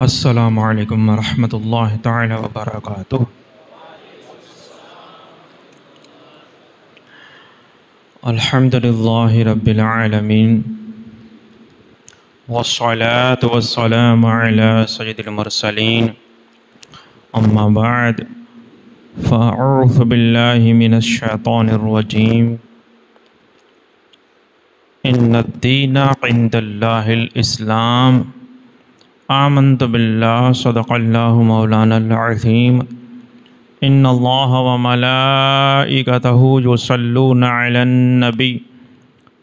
السلام علیکم ورحمۃ اللہ تعالی وبرکاتہ۔ الحمد للہ رب العالمین والصلاة والسلام علی سید المرسلین، اما بعد فاعوذ باللہ من الشیطان الرجیم۔ ان الدین عند اللہ الاسلام، آمنت باللہ صدق اللہ مولانا العظیم۔ ان اللہ وملائکتہ یصلون علی النبی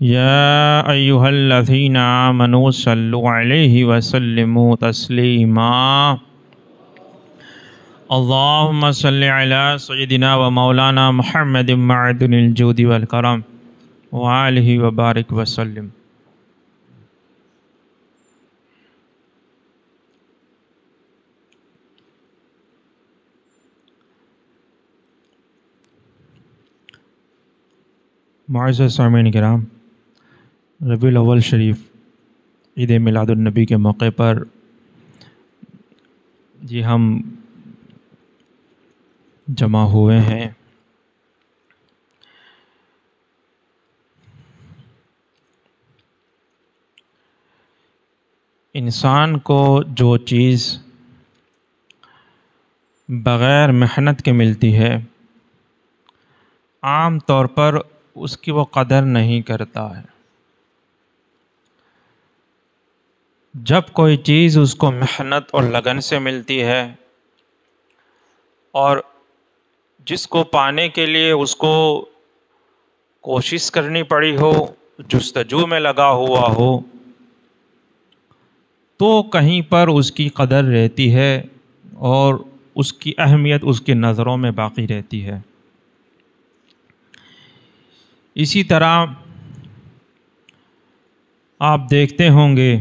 یا ایہا الذین آمنوا صلوا علیہ وسلموا تسلیما۔ اللہم صل علی سیدنا و مولانا محمد معدن الجود والکرم وآلہ وبارک وسلم۔ معزز سامعین کرام، ربیع الاول شریف عید میلاد النبی کے موقع پر ہم جمع ہوئے ہیں۔ انسان کو جو چیز بغیر محنت کے ملتی ہے، عام طور پر اس کی وہ قدر نہیں کرتا ہے۔ جب کوئی چیز اس کو محنت اور لگن سے ملتی ہے اور جس کو پانے کے لیے اس کو کوشش کرنی پڑی ہو، جستجو میں لگا ہوا ہو، تو کہیں پر اس کی قدر رہتی ہے اور اس کی اہمیت اس کی نظروں میں باقی رہتی ہے۔ اسی طرح آپ دیکھتے ہوں گے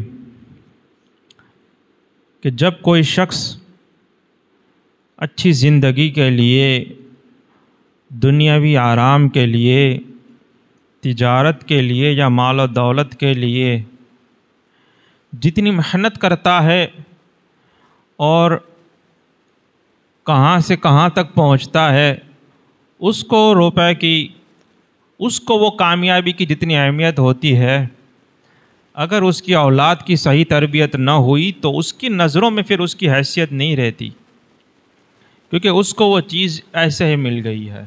کہ جب کوئی شخص اچھی زندگی کے لیے، دنیاوی آرام کے لیے، تجارت کے لیے یا مال و دولت کے لیے جتنی محنت کرتا ہے اور کہاں سے کہاں تک پہنچتا ہے، اس کو روپے کی، اس کو وہ کامیابی کی جتنی اہمیت ہوتی ہے، اگر اس کی اولاد کی صحیح تربیت نہ ہوئی تو اس کی نظروں میں پھر اس کی حیثیت نہیں رہتی، کیونکہ اس کو وہ چیز ایسے ہی مل گئی ہے۔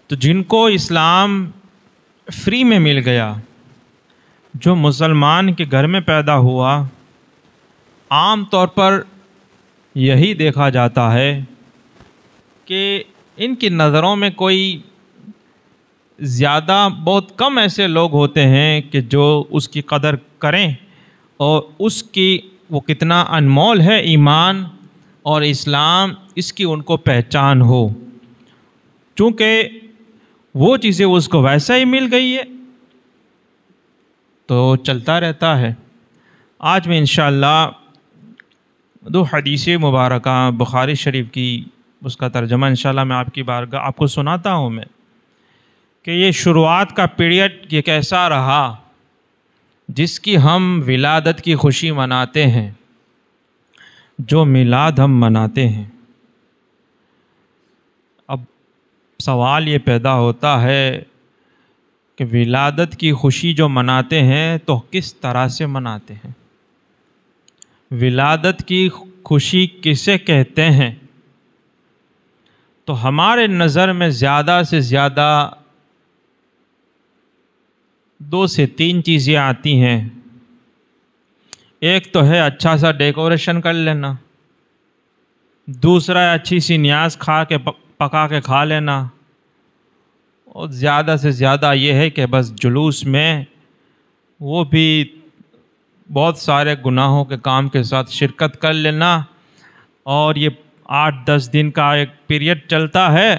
تو جن کو اسلام فری میں مل گیا، جو مسلمان کے گھر میں پیدا ہوا، عام طور پر یہی دیکھا جاتا ہے کہ ان کی نظروں میں کوئی زیادہ، بہت کم ایسے لوگ ہوتے ہیں کہ جو اس کی قدر کریں اور اس کی وہ کتنا انمول ہے ایمان اور اسلام، اس کی ان کو پہچان ہو، چونکہ وہ چیزیں اس کو ویسا ہی مل گئی ہے تو چلتا رہتا ہے۔ آج میں انشاءاللہ دو حدیث مبارکہ بخاری شریف کی، اس کا ترجمہ انشاءاللہ میں آپ کی بارگاہ آپ کو سناتا ہوں میں، کہ یہ شروعات کا پیریڈ یہ کیسا رہا جس کی ہم ولادت کی خوشی مناتے ہیں، جو میلاد ہم مناتے ہیں۔ اب سوال یہ پیدا ہوتا ہے کہ ولادت کی خوشی جو مناتے ہیں تو کس طرح سے مناتے ہیں؟ ولادت کی خوشی کسے کہتے ہیں؟ تو ہمارے نظر میں زیادہ سے زیادہ 2 سے 3 چیزیں آتی ہیں۔ ایک تو ہے اچھا سا ڈیکوریشن کر لینا، دوسرا ہے اچھی سی نیاز پکا کے کھا لینا، اور زیادہ سے زیادہ یہ ہے کہ بس جلوس میں وہ بھی بہت سارے گناہوں کے کام کے ساتھ شرکت کر لینا، اور یہ 8-10 دن کا ایک پیریڈ چلتا ہے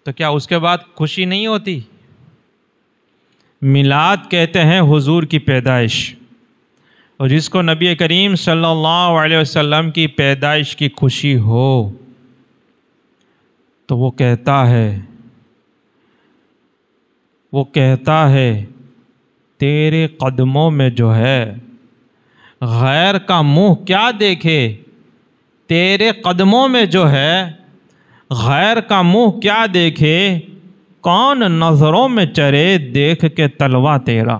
تو کیا اس کے بعد خوشی نہیں ہوتی؟ میلاد کہتے ہیں حضور کی پیدائش، اور جس کو نبی کریم صلی اللہ علیہ وسلم کی پیدائش کی خوشی ہو تو وہ کہتا ہے تیرے قدموں میں جو ہے غیر کا منہ کیا دیکھے، تیرے قدموں میں جو ہے غیر کا منہ کیا دیکھے، کون نظروں میں چرے دیکھ کے تلوا تیرا۔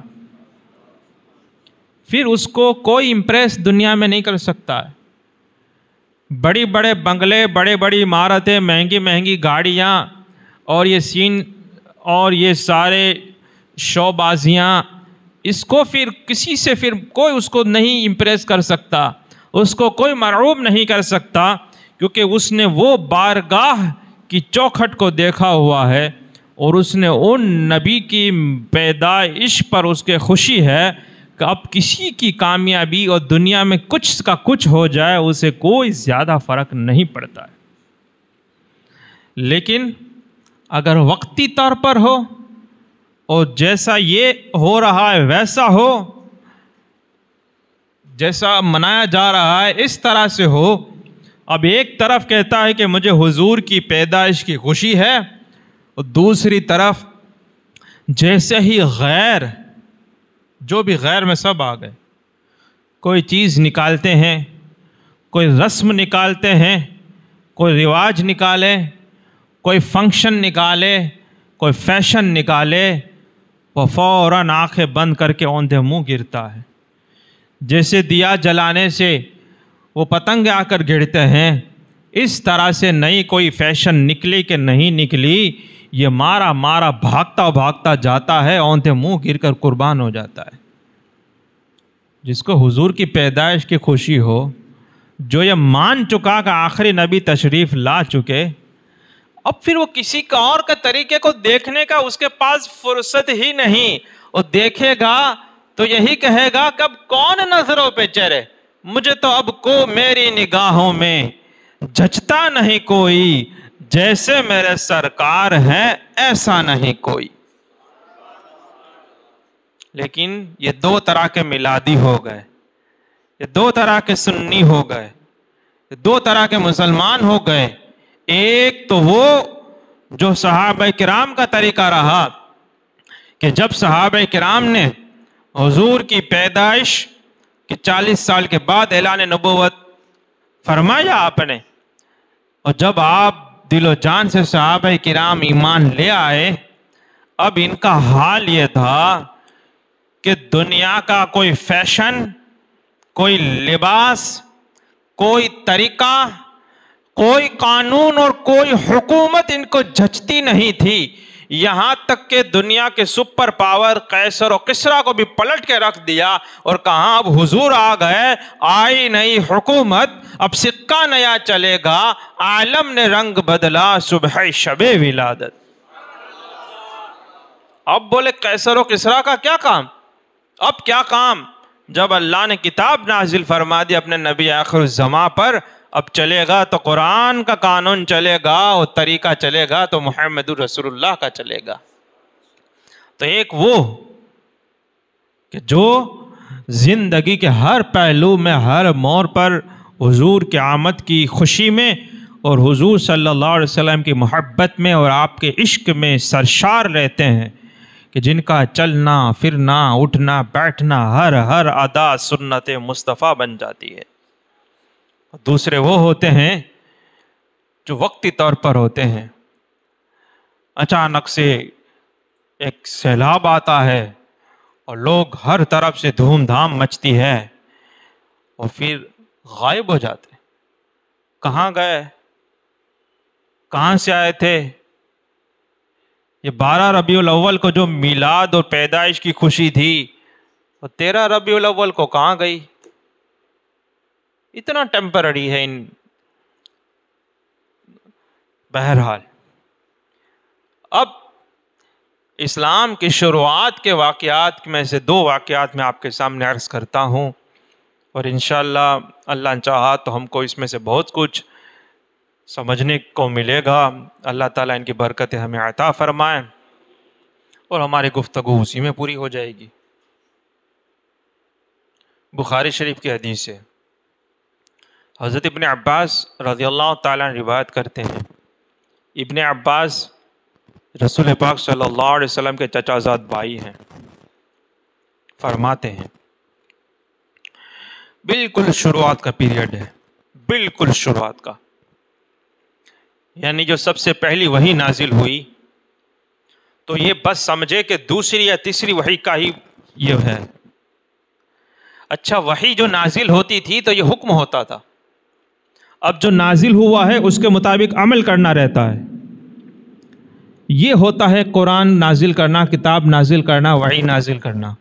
پھر اس کو کوئی امپریس دنیا میں نہیں کر سکتا ہے۔ بڑی بڑے بنگلے، بڑے بڑی عمارتیں، مہنگی مہنگی گاڑیاں، اور یہ سین اور یہ سارے شو بازیاں، اس کو پھر کسی سے پھر کوئی اس کو نہیں امپریس کر سکتا، اس کو کوئی مرعوب نہیں کر سکتا، کیونکہ اس نے وہ بارگاہ کی چوکھٹ کو دیکھا ہوا ہے، اور اس نے ان نبی کی پیدائش پر اس کے خوشی ہے کہ اب کسی کی کامیابی اور دنیا میں کچھ کا کچھ ہو جائے اسے کوئی زیادہ فرق نہیں پڑتا ہے۔ لیکن اگر وقتی طور پر ہو اور جیسا یہ ہو رہا ہے ویسا ہو، جیسا منایا جا رہا ہے اس طرح سے ہو، اب ایک طرف کہتا ہے کہ مجھے حضور کی پیدائش کی خوشی ہے، اور دوسری طرف جیسے ہی غیر، جو بھی غیر میں سب آ گئے، کوئی چیز نکالتے ہیں، کوئی رسم نکالتے ہیں، کوئی رواج نکالے، کوئی فنکشن نکالے، کوئی فیشن نکالے، وہ فوراً آنکھیں بند کر کے اوندھے منہ گرتا ہے۔ جیسے دیا جلانے سے وہ پتنگ آ کر گرتے ہیں، اس طرح سے نئی کوئی فیشن نکلی کہ نہیں نکلی، یہ مارا مارا بھاگتا بھاگتا جاتا ہے، اوندھے منہ گر کر قربان ہو جاتا ہے۔ جس کو حضور کی پیدائش کی خوشی ہو، جو یہ مان چکا کہ آخری نبی تشریف لا چکے، اب پھر وہ کسی کا اور کا طریقے کو دیکھنے کا اس کے پاس فرصت ہی نہیں، اور دیکھے گا تو یہی کہے گا کہ اب کون نظروں پہ چرے، مجھے تو اب کو میری نگاہوں میں جچتا نہیں کوئی، جیسے میرے سرکار ہیں ایسا نہیں کوئی۔ لیکن یہ دو طرح کے میلادی ہو گئے، یہ دو طرح کے سنی ہو گئے، یہ دو طرح کے مسلمان ہو گئے۔ ایک تو وہ جو صحابہ کرام کا طریقہ رہا کہ جب صحابہ کرام نے حضور کی پیدائش کے 40 سال کے بعد اعلان نبوت فرمایا آپ نے، اور جب آپ دل و جان سے صحابہ کرام ایمان لے آئے، اب ان کا حال یہ تھا کہ دنیا کا کوئی فیشن، کوئی لباس، کوئی طریقہ، کوئی قانون اور کوئی حکومت ان کو جھچتی نہیں تھی، یہاں تک کہ دنیا کے سپر پاور قیصر و کسریٰ کو بھی پلٹ کے رکھ دیا، اور کہاں اب حضور آ گئے، آئی نئی حکومت، اب سکہ نیا چلے گا، عالم نے رنگ بدلا صبح شب ولادت۔ اب بولے قیصر و کسریٰ کا کیا کام، اب کیا کام، جب اللہ نے کتاب نازل فرما دی اپنے نبی آخر الزماں پر، اب چلے گا تو قرآن کا قانون چلے گا، اور طریقہ چلے گا تو محمد رسول اللہ کا چلے گا۔ تو ایک وہ کہ جو زندگی کے ہر پہلو میں، ہر موڑ پر حضور کی آمد کی خوشی میں اور حضور صلی اللہ علیہ وسلم کی محبت میں اور آپ کے عشق میں سرشار رہتے ہیں، کہ جن کا چلنا پھرنا اٹھنا بیٹھنا ہر ادا سنت مصطفیٰ بن جاتی ہے۔ دوسرے وہ ہوتے ہیں جو وقتی طور پر ہوتے ہیں، اچانک سے ایک سیلاب آتا ہے اور لوگ ہر طرف سے دھوم دھام مچتی ہے، اور پھر غائب ہو جاتے ہیں۔ کہاں گئے، کہاں سے آئے تھے؟ یہ 12 ربیع الاول کو جو میلاد اور پیدائش کی خوشی تھی، اور 13 ربیع الاول کو کہاں گئی؟ اتنا ٹیمپرری ہے ان۔ بہرحال اب اسلام کی شروعات کے واقعات میں سے 2 واقعات میں آپ کے سامنے عرض کرتا ہوں، اور انشاءاللہ اللہ چاہا تو ہم کو اس میں سے بہت کچھ سمجھنے کو ملے گا۔ اللہ تعالیٰ ان کی برکتیں ہمیں عطا فرمائیں، اور ہماری گفتگو اسی میں پوری ہو جائے گی۔ بخاری شریف کی حدیث ہے، حضرت ابن عباس رضی اللہ تعالیٰ عنہ روایت کرتے ہیں، ابن عباس رسول پاک صلی اللہ علیہ وسلم کے چچا زاد بھائی ہیں، فرماتے ہیں بالکل شروعات کا پیریڈ ہے، بالکل شروعات کا، یعنی جو سب سے پہلی وحی نازل ہوئی تو یہ بس سمجھے کہ دوسری یا تیسری وحی کا ہی یہ ہے۔ اچھا، وحی جو نازل ہوتی تھی تو یہ حکم ہوتا تھا، اب جو نازل ہوا ہے اس کے مطابق عمل کرنا رہتا ہے۔ یہ ہوتا ہے قرآن نازل کرنا، کتاب نازل کرنا، وحی نازل کرنا۔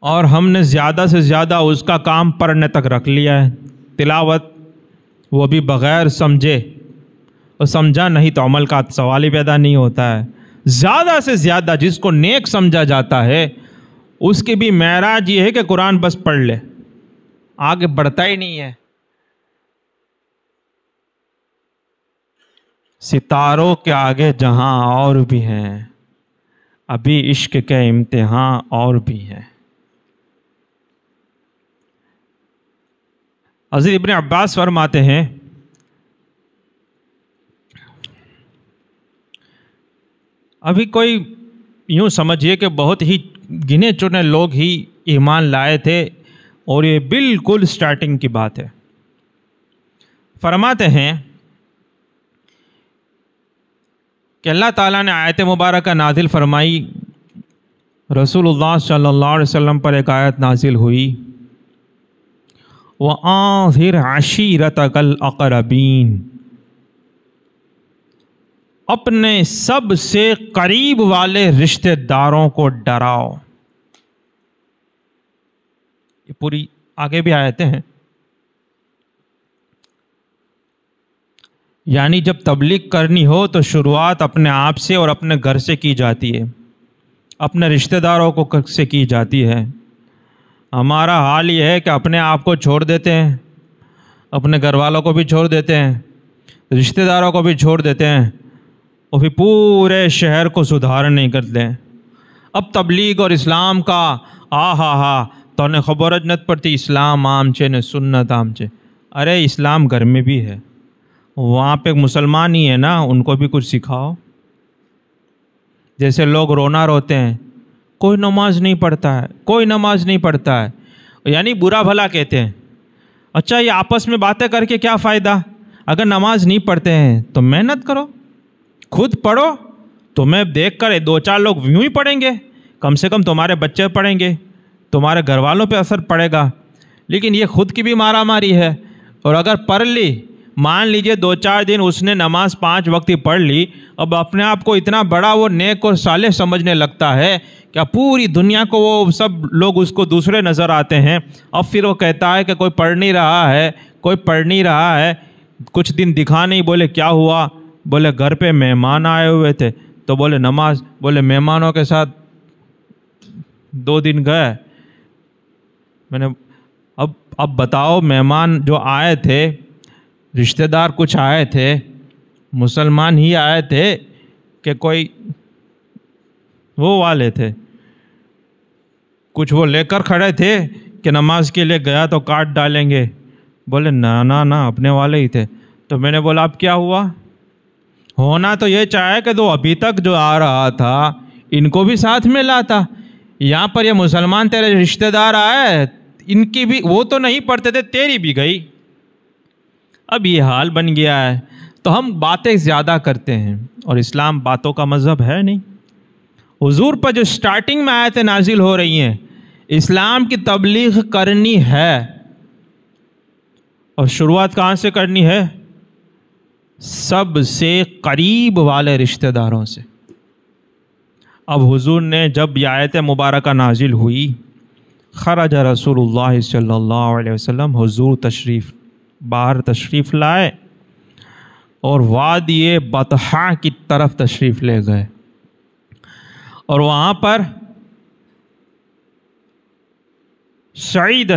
اور ہم نے زیادہ سے زیادہ اس کا کام پڑھنے تک رکھ لیا ہے، تلاوت وہ بھی بغیر سمجھے، اور سمجھا نہیں تو عمل کا سوال ہی پیدا نہیں ہوتا ہے۔ زیادہ سے زیادہ جس کو نیک سمجھا جاتا ہے اس کی بھی معراج یہ ہے کہ قرآن بس پڑھ لے، آگے بڑھتا ہی نہیں ہے۔ ستاروں کے آگے جہاں اور بھی ہیں، ابھی عشق کے امتحان اور بھی ہیں۔ حضرت ابن عباس فرماتے ہیں ابھی کوئی یوں سمجھیے کہ بہت ہی گنے چنے لوگ ہی ایمان لائے تھے، اور یہ بالکل سٹارٹنگ کی بات ہے۔ فرماتے ہیں کہ اللہ تعالیٰ نے آیت مبارکہ نازل فرمائی، رسول اللہ صلی اللہ علیہ وسلم پر ایک آیت نازل ہوئی، وَأَنذِرْ عَشِيرَتَكَ الْأَقْرَبِينَ، اپنے سب سے قریب والے رشتہ داروں کو ڈراؤ۔ یہ پوری آگے بھی آیتیں ہیں، یعنی جب تبلیغ کرنی ہو تو شروعات اپنے آپ سے اور اپنے گھر سے کی جاتی ہے، اپنے رشتہ داروں کو سے کی جاتی ہے۔ ہمارا حال یہ ہے کہ اپنے آپ کو چھوڑ دیتے ہیں، اپنے گھر والوں کو بھی چھوڑ دیتے ہیں، رشتہ داروں کو بھی چھوڑ دیتے ہیں، اور پھر پورے شہر کو سدھار نہیں کرتے ہیں۔ اب تبلیغ اور اسلام کا تو نے خبرت نت پڑتی، اسلام عام چھے نے سنت عام چھے۔ ارے اسلام گھر میں بھی ہے، وہاں پہ مسلمان ہی ہے نا، ان کو بھی کچھ سکھاؤ۔ جیسے لوگ رونا روتے ہیں، کوئی نماز نہیں پڑھتا ہے، کوئی نماز نہیں پڑھتا ہے، یعنی برا بھلا کہتے ہیں۔ اچھا، یہ آپس میں باتیں کر کے کیا فائدہ؟ اگر نماز نہیں پڑھتے ہیں تو محنت کرو، خود پڑھو، تمہیں دیکھ کر دو چار لوگ یوں ہی پڑھیں گے، کم سے کم تمہارے بچے پڑھیں گے، تمہارے گھر والوں پہ اثر پڑے گا۔ لیکن یہ خود کی بھی مارا ماری ہے، اور اگر پڑھ لی، مان لیجئے 2-4 دن اس نے نماز 5 وقت ہی پڑھ لی، اب اپنے آپ کو اتنا بڑا وہ نیک اور صالح سمجھنے لگتا ہے کہ پوری دنیا کو وہ سب لوگ اس کو دوسرے نظر آتے ہیں۔ اب پھر وہ کہتا ہے کہ کوئی پڑھ نہیں رہا ہے، کوئی پڑھ نہیں رہا ہے۔ کچھ دن دکھا نہیں، بولے کیا ہوا؟ بولے گھر پہ مہمان آئے ہوئے تھے، تو بولے نماز، بولے مہمانوں کے ساتھ 2 دن گئے۔ میں نے اب بتاؤ، مہمان جو آئے تھے، رشتہ دار کچھ آئے تھے، مسلمان ہی آئے تھے کہ کوئی وہ والے تھے، کچھ وہ لے کر کھڑے تھے کہ نماز کے لیے گیا تو کاٹ ڈالیں گے؟ بولے نا اپنے والے ہی تھے۔ تو میں نے بولا اب کیا ہوا؟ ہونا تو یہ چاہے کہ تو ابھی تک جو آ رہا تھا ان کو بھی ساتھ میں لاتا۔ یہاں پر یہ مسلمان تیرے رشتہ دار آئے، ان کی بھی وہ تو نہیں پڑھتے تھے، تیری بھی گئی۔ اب یہ حال بن گیا ہے، تو ہم باتیں زیادہ کرتے ہیں، اور اسلام باتوں کا مذہب ہے نہیں۔ حضور پر جو سٹارٹنگ میں آیتیں نازل ہو رہی ہیں، اسلام کی تبلیغ کرنی ہے، اور شروعات کہاں سے کرنی ہے؟ سب سے قریب والے رشتہ داروں سے۔ اب حضور نے جب یہ آیت مبارکہ نازل ہوئی، خرج رسول اللہ صلی اللہ علیہ وسلم، حضور باہر تشریف لائے اور وادی بطحا کی طرف تشریف لے گئے، اور وہاں پر صعید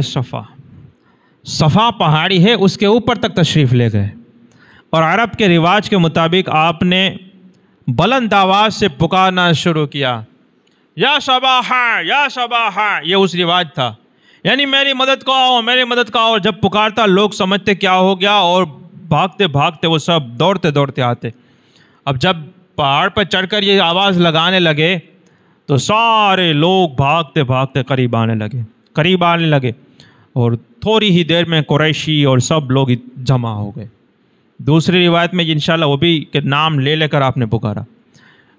صفا پہاڑی ہے، اس کے اوپر تک تشریف لے گئے، اور عرب کے رواج کے مطابق آپ نے بلند آواز سے پکارنا شروع کیا، یا صباحا یا صباحا۔ یہ اس رواج تھا، یعنی میری مدد کو آؤ، میری مدد کو آؤ۔ جب پکارتا لوگ سمجھتے کیا ہو گیا، اور بھاگتے بھاگتے وہ سب دوڑتے دوڑتے آتے۔ اب جب پہاڑ پر چڑھ کر یہ آواز لگانے لگے تو سارے لوگ بھاگتے بھاگتے قریب آنے لگے، قریب آنے لگے اور تھوڑی ہی دیر میں قریشی اور سب لوگ جمع ہو گئے. دوسری روایت میں انشاءاللہ وہ بھی کہ نام لے لے کر آپ نے پکارا.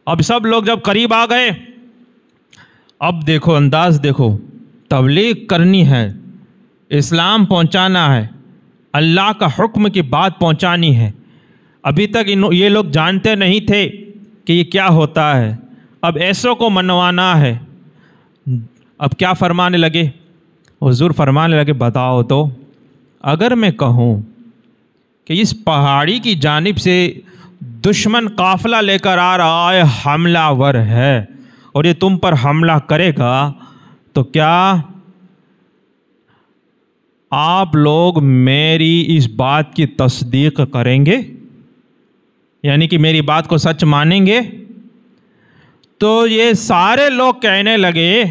اب سب لوگ جب قریب آ گئے, اب دیکھو انداز دیکھو, تبلیغ کرنی ہے, اسلام پہنچانا ہے, اللہ کا حکم کی بات پہنچانی ہے. ابھی تک یہ لوگ جانتے نہیں تھے کہ یہ کیا ہوتا ہے. اب ایسوں کو منوانا ہے. اب کیا فرمانے لگے؟ حضور فرمانے لگے بتاؤ تو, اگر میں کہوں کہ اس پہاڑی کی جانب سے دشمن قافلہ لے کر آ رہا ہے, حملہ ور ہے, اور یہ تم پر حملہ کرے گا, تو کیا آپ لوگ میری اس بات کی تصدیق کریں گے؟ یعنی کہ میری بات کو سچ مانیں گے؟ تو یہ سارے لوگ کہنے لگے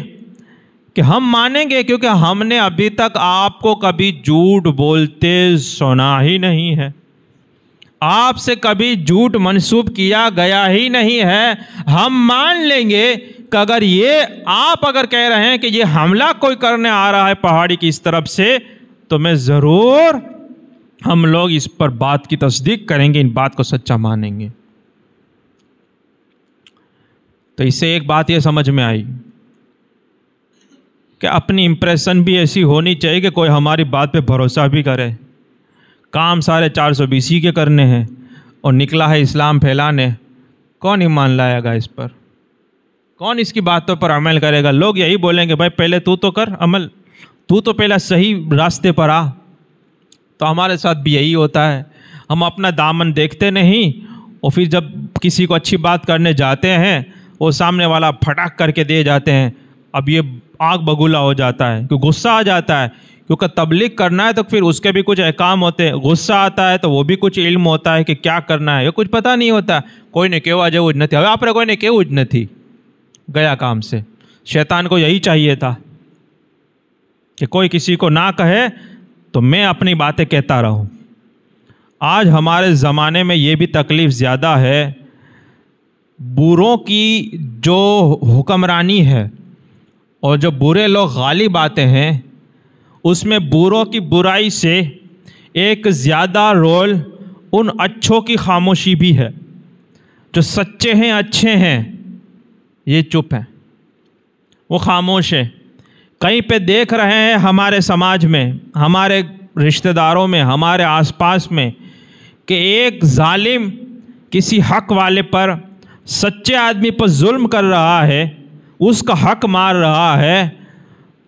کہ ہم مانیں گے, کیونکہ ہم نے ابھی تک آپ کو کبھی جھوٹ بولتے سنا ہی نہیں ہے, آپ سے کبھی جھوٹ منسوب کیا گیا ہی نہیں ہے. ہم مان لیں گے کہ اگر یہ آپ اگر کہہ رہے ہیں کہ یہ حملہ کوئی کرنے آ رہا ہے پہاڑی کی اس طرف سے, تو میں ضرور ہم لوگ اس پر بات کی تصدیق کریں گے, ان بات کو سچا مانیں گے. تو اس سے ایک بات یہ سمجھ میں آئی کہ اپنی امپریشن بھی ایسی ہونی چاہیے کہ کوئی ہماری بات پہ بھروسہ بھی کرے. کام سارے 420 کے کرنے ہیں اور نکلا ہے اسلام پھیلانے, کون ایمان لائے گا اس پر؟ کون اس کی باتوں پر عمل کرے گا؟ لوگ یہی بولیں گے بھائی پہلے تو کر عمل, تو پہلے صحیح راستے پر آ. تو ہمارے ساتھ بھی یہی ہوتا ہے, ہم اپنا دامن دیکھتے نہیں, اور پھر جب کسی کو اچھی بات کرنے جاتے ہیں وہ سامنے والا پھٹاک کر کے دے جاتے ہیں. اب یہ آگ بگولا ہو جاتا ہے, کیونکہ غصہ آ جاتا ہے, کیونکہ تبلیغ کرنا ہے تو پھر اس کے بھی کچھ احکام ہوتے ہیں. غصہ آتا ہے تو وہ بھی کچھ علم ہوتا ہے کہ کیا کرنا ہے, یہ کچھ پتہ نہیں ہوتا. کوئی نے کہوا جو اج نتھی, آپ نے کوئی نے کہو اج نتھی, گیا کام سے. شیطان کو یہی چاہیے تھا کہ کوئی کسی کو نہ کہے تو میں اپنی باتیں کہتا رہوں. آج ہمارے زمانے میں یہ بھی تکلیف زیادہ ہے, بروں کی جو حکمرانی ہے اور جو برے لوگ غالب آتے ہیں, اس میں بروں کی برائی سے ایک زیادہ رول ان اچھوں کی خاموشی بھی ہے. جو سچے ہیں, اچھے ہیں, یہ چپ ہیں, وہ خاموش ہیں. کہیں پہ دیکھ رہے ہیں ہمارے سماج میں, ہمارے رشتہ داروں میں, ہمارے آس پاس میں, کہ ایک ظالم کسی حق والے پر, سچے آدمی پر ظلم کر رہا ہے, اس کا حق مار رہا ہے,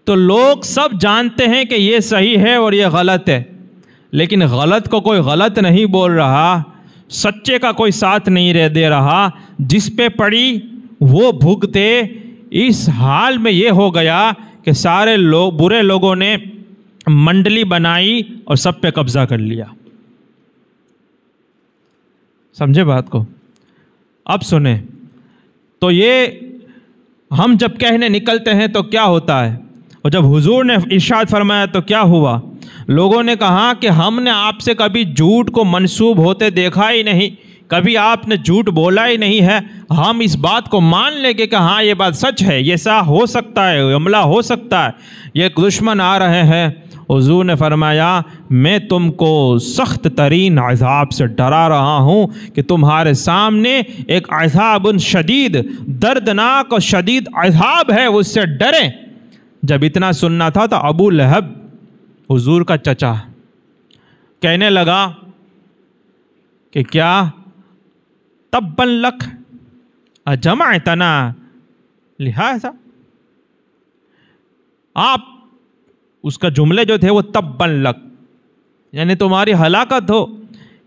تو لوگ سب جانتے ہیں کہ یہ صحیح ہے اور یہ غلط ہے, لیکن غلط کو کوئی غلط نہیں بول رہا, سچے کا کوئی ساتھ نہیں دے رہا. جس پہ پڑی وہ بھگتے. اس حال میں یہ ہو گیا کہ سارے لوگ, برے لوگوں نے منڈلی بنائی اور سب پہ قبضہ کر لیا. سمجھے بات کو؟ اب سنیں, تو یہ ہم جب کہنے نکلتے ہیں تو کیا ہوتا ہے, اور جب حضور نے ارشاد فرمایا تو کیا ہوا؟ لوگوں نے کہا کہ ہم نے آپ سے کبھی جھوٹ کو منسوب ہوتے دیکھا ہی نہیں, کبھی آپ نے جھوٹ بولا ہی نہیں ہے, ہم اس بات کو مان لیں گے کہ ہاں یہ بات سچ ہے, یہ ایسا ہو سکتا ہے, حملہ ہو سکتا ہے, یہ دشمن آ رہے ہیں. حضور نے فرمایا میں تم کو سخت ترین عذاب سے ڈرا رہا ہوں کہ تمہارے سامنے ایک عذاب شدید, دردناک اور شدید عذاب ہے, اس سے ڈریں. جب اتنا سننا تھا تو ابو لہب, حضور کا چچا, کہنے لگا کہ کیا تبًا لک اجمعتنا لہذا. آپ اس کا جملے جو تھے وہ تبًا لک, یعنی تمہاری ہلاکت ہو,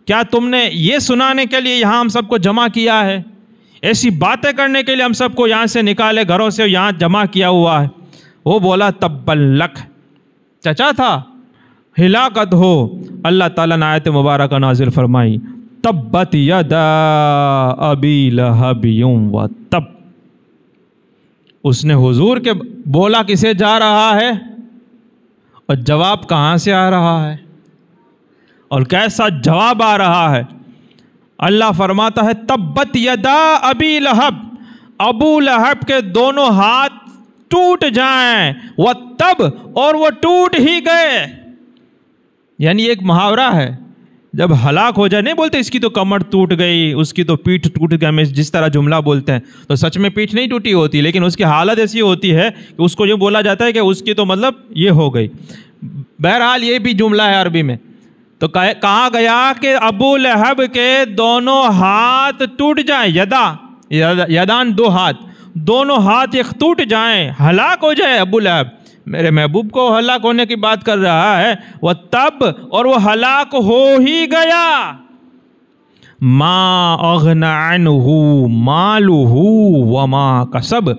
کیا تم نے یہ سنانے کے لیے یہاں ہم سب کو جمع کیا ہے, ایسی باتیں کرنے کے لیے ہم سب کو یہاں سے نکالے, گھروں سے یہاں جمع کیا ہوا ہے؟ وہ بولا تبًا لک, چچا تھا, ہلاکت ہو. اللہ تعالیٰ نے آیت مبارکہ نازل فرمائی تبت یدا ابی لہب وتب. اس نے حضور کے بولا کسے جا رہا ہے اور جواب کہاں سے آ رہا ہے اور کیسا جواب آ رہا ہے؟ اللہ فرماتا ہے تبت یدا ابی لہب, ابو لہب کے دونوں ہاتھ ٹوٹ جائیں، وَتَّب اور وہ ٹوٹ ہی گئے. یعنی ایک محاورہ ہے، جب ہلاک ہو جائے، نہیں بولتے اس کی تو کمر ٹوٹ گئی، اس کی تو پیٹھ ٹوٹ گئی، ہمیں جس طرح جملہ بولتے ہیں تو سچ میں پیٹھ نہیں ٹوٹی ہوتی، لیکن اس کی حالت ایسی ہوتی ہے کہ اس کو یہ بولا جاتا ہے کہ اس کی تو مطلب یہ ہو گئی. بہرحال یہ بھی جملہ ہے عربی میں. تو کہا گیا کہ ابو لہب کے دونوں ہاتھ ٹوٹ جائیں، یدان دو ہاتھ، دونوں ہاتھ ایک ٹوٹ جائیں، ہلاک ہو جائے ابو لہب. میرے محبوب کو ہلاک ہونے کی بات کر رہا ہے. وہ تب اور وہ ہلاک ہو ہی گیا. ما اغنى عنہ مالہ وما کسب،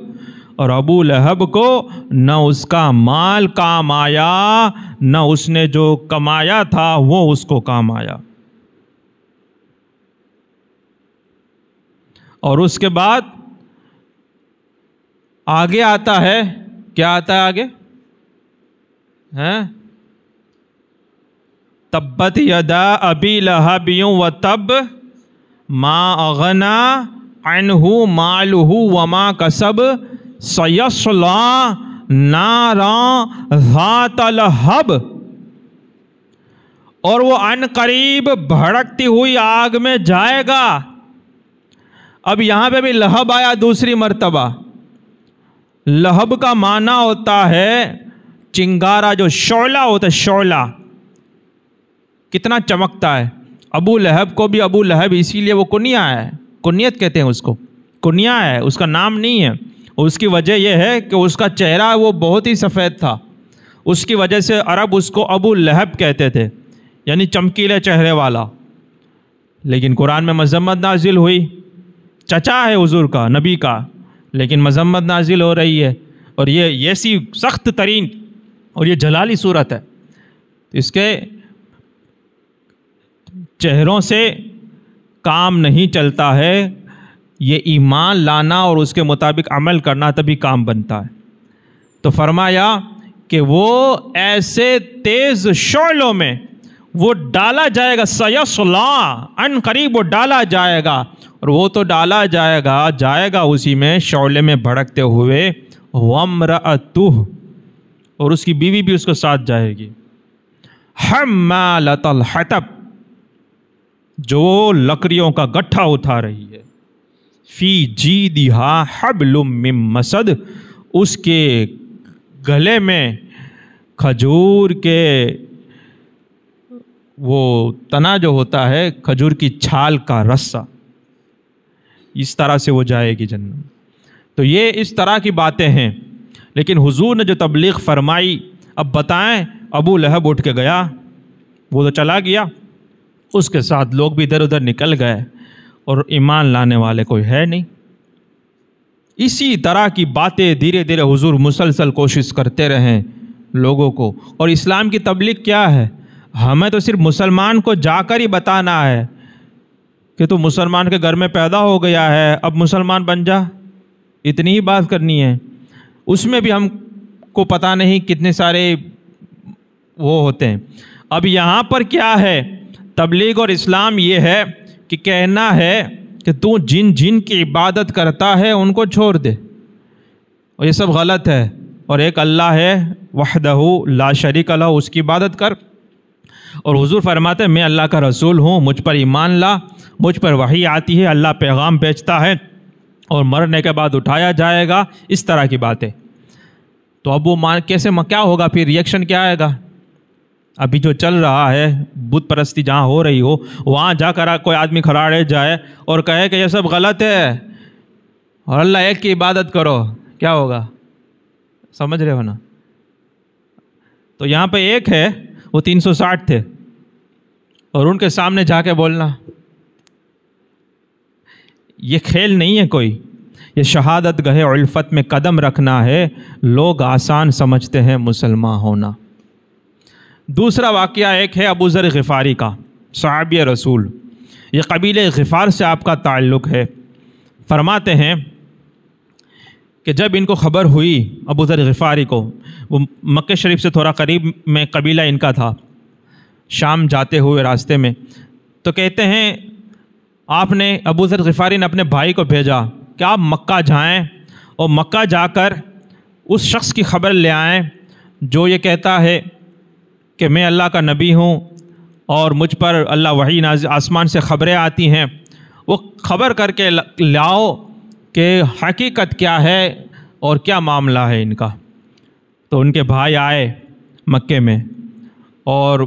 اور ابو لہب کو نہ اس کا مال کام آیا، نہ اس نے جو کمایا تھا وہ اس کو کام آیا. اور اس کے بعد آگے آتا ہے، کیا آتا ہے آگے؟ تبت یدا ابی لہب وتب ما اغنى عنہ مالہ وما کسب سیصلی نارا ذات لہب، اور وہ عن قریب بھڑکتی ہوئی آگ میں جائے گا. اب یہاں پہ بھی لہب آیا دوسری مرتبہ. لہب کا معنی ہوتا ہے چنگارا، جو شعلہ ہوتا ہے، شعلہ کتنا چمکتا ہے. ابو لہب کو بھی ابو لہب اسی لیے وہ کنیا ہے، کنیت کہتے ہیں اس کو، کنیا ہے، اس کا نام نہیں ہے. اس کی وجہ یہ ہے کہ اس کا چہرہ وہ بہت ہی سفید تھا، اس کی وجہ سے عرب اس کو ابو لہب کہتے تھے، یعنی چمکیلے چہرے والا. لیکن قرآن میں مذمت نازل ہوئی، چچا ہے حضور کا، نبی کا، لیکن مذمت نازل ہو رہی ہے. اور یہ ایسی سخت ترین اور یہ جلالی صورت ہے. اس کے چہروں سے کام نہیں چلتا ہے، یہ ایمان لانا اور اس کے مطابق عمل کرنا تبھی کام بنتا ہے. تو فرمایا کہ وہ ایسے تیز شعلوں میں وہ ڈالا جائے گا، سیصلی ان قریب وہ ڈالا جائے گا. اور وہ تو ڈالا جائے گا اسی میں، شعلے میں بھڑکتے ہوئے. وامرأتہ، اور اس کی بیوی بھی اس کے ساتھ جائے گی. حمالۃ الحطب، جو لکڑیوں کا گٹھا اٹھا رہی ہے. فی جیدہا حبل من مسد، اس کے گلے میں کھجور کے وہ تنا جو ہوتا ہے، کھجور کی چھال کا رسہ. اس طرح سے وہ جائے گی جنت. تو یہ اس طرح کی باتیں ہیں. لیکن حضور نے جو تبلیغ فرمائی، اب بتائیں، ابو لہب اٹھ کے گیا، وہ تو چلا گیا، اس کے ساتھ لوگ بھی ادھر ادھر نکل گئے، اور ایمان لانے والے کوئی ہے نہیں. اسی طرح کی باتیں دھیرے دھیرے حضور مسلسل کوشش کرتے رہیں لوگوں کو. اور اسلام کی تبلیغ کیا ہے؟ ہمیں تو صرف مسلمان کو جا کر ہی بتانا ہے کہ تو مسلمان کے گھر میں پیدا ہو گیا ہے، اب مسلمان بن جا، اتنی ہی بات کرنی ہے. اس میں بھی ہم کو پتہ نہیں کتنے سارے وہ ہوتے ہیں. اب یہاں پر کیا ہے؟ تبلیغ اور اسلام یہ ہے کہ کہنا ہے کہ تو جن کی عبادت کرتا ہے ان کو چھوڑ دے، اور یہ سب غلط ہے. اور ایک اللہ ہے وحدہ لا شریک لہ، اس کی عبادت کر. اور حضور فرماتے ہیں میں اللہ کا رسول ہوں، مجھ پر ایمان لا، مجھ پر وحی آتی ہے، اللہ پیغام بھیجتا ہے، اور مرنے کے بعد اٹھایا جائے گا. اس طرح کی باتیں. تو اب وہ کیسے کیا ہوگا پھر؟ ریئیکشن کیا آئے گا؟ ابھی جو چل رہا ہے بت پرستی جہاں ہو رہی ہو، وہاں جا کر کوئی آدمی کھڑا رہ جائے اور کہے کہ یہ سب غلط ہے اور اللہ ایک کی عبادت کرو، کیا ہوگا؟ سمجھ رہے ہو نا؟ تو یہاں پہ ایک ہے، وہ 360 تھے، اور ان کے سامنے جا کے بولنا یہ کھیل نہیں ہے کوئی، یہ شہادت گاہ الفت میں قدم رکھنا ہے. لوگ آسان سمجھتے ہیں مسلمان ہونا. دوسرا واقعہ ایک ہے ابو ذر غفاری کا، صحابی رسول. یہ قبیلہ غفار سے آپ کا تعلق ہے. فرماتے ہیں کہ جب ان کو خبر ہوئی، ابو ذر غفاری کو، وہ مکہ شریف سے تھوڑا قریب میں قبیلہ ان کا تھا، شام جاتے ہوئے راستے میں، تو کہتے ہیں آپ نے، ابو ذر غفاری نے اپنے بھائی کو بھیجا کہ آپ مکہ جائیں، اور مکہ جا کر اس شخص کی خبر لے آئیں جو یہ کہتا ہے کہ میں اللہ کا نبی ہوں اور مجھ پر اللہ وحی آسمان سے خبریں آتی ہیں، وہ خبر کر کے لاؤ کہ حقیقت کیا ہے اور کیا معاملہ ہے ان کا۔ تو ان کے بھائی آئے مکے میں اور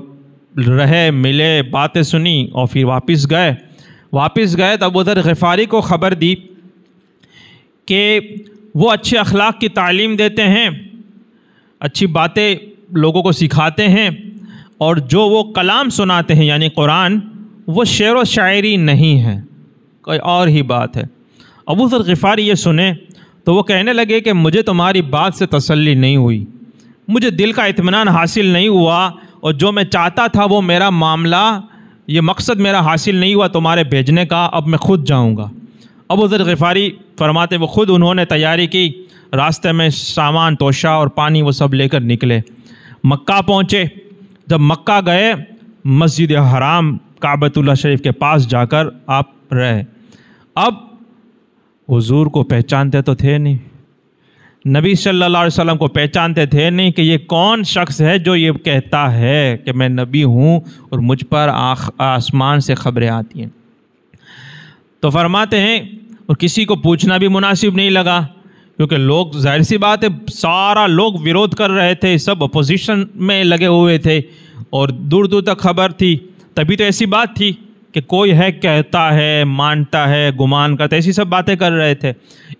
رہے، ملے، باتیں سنی اور پھر واپس گئے تو ابو ذر غفاری کو خبر دی کہ وہ اچھے اخلاق کی تعلیم دیتے ہیں، اچھی باتیں لوگوں کو سکھاتے ہیں، اور جو وہ کلام سناتے ہیں یعنی قرآن، وہ شعر و شاعری نہیں ہے، کوئی اور ہی بات ہے۔ ابو ذر غفاری یہ سنے تو وہ کہنے لگے کہ مجھے تمہاری بات سے تسلی نہیں ہوئی، مجھے دل کا اطمینان حاصل نہیں ہوا، اور جو میں چاہتا تھا وہ میرا معاملہ، یہ مقصد میرا حاصل نہیں ہوا تمہارے بھیجنے کا، اب میں خود جاؤں گا۔ ابو ذر غفاری فرماتے وہ خود انہوں نے تیاری کی، راستے میں سامان توشہ اور پانی وہ سب لے کر نکلے، مکہ پہنچے۔ جب مکہ گئے، مسجد حرام کعبۃ اللہ شریف کے پاس جا کر آپ رہے۔ اب حضور کو پہچانتے تو تھے نہیں، نبی صلی اللہ علیہ وسلم کو پہچانتے تھے نہیں کہ یہ کون شخص ہے جو یہ کہتا ہے کہ میں نبی ہوں اور مجھ پر آسمان سے خبریں آتی ہیں۔ تو فرماتے ہیں اور کسی کو پوچھنا بھی مناسب نہیں لگا، کیونکہ لوگ ظاہر سی بات ہے سارا لوگ ویرودھ کر رہے تھے، سب اپوزیشن میں لگے ہوئے تھے اور دور دور تک خبر تھی۔ تبھی تو ایسی بات تھی کہ کوئی ہے کہتا ہے، مانتا ہے، گمان کرتا ہے، ایسی سب باتیں کر رہے تھے۔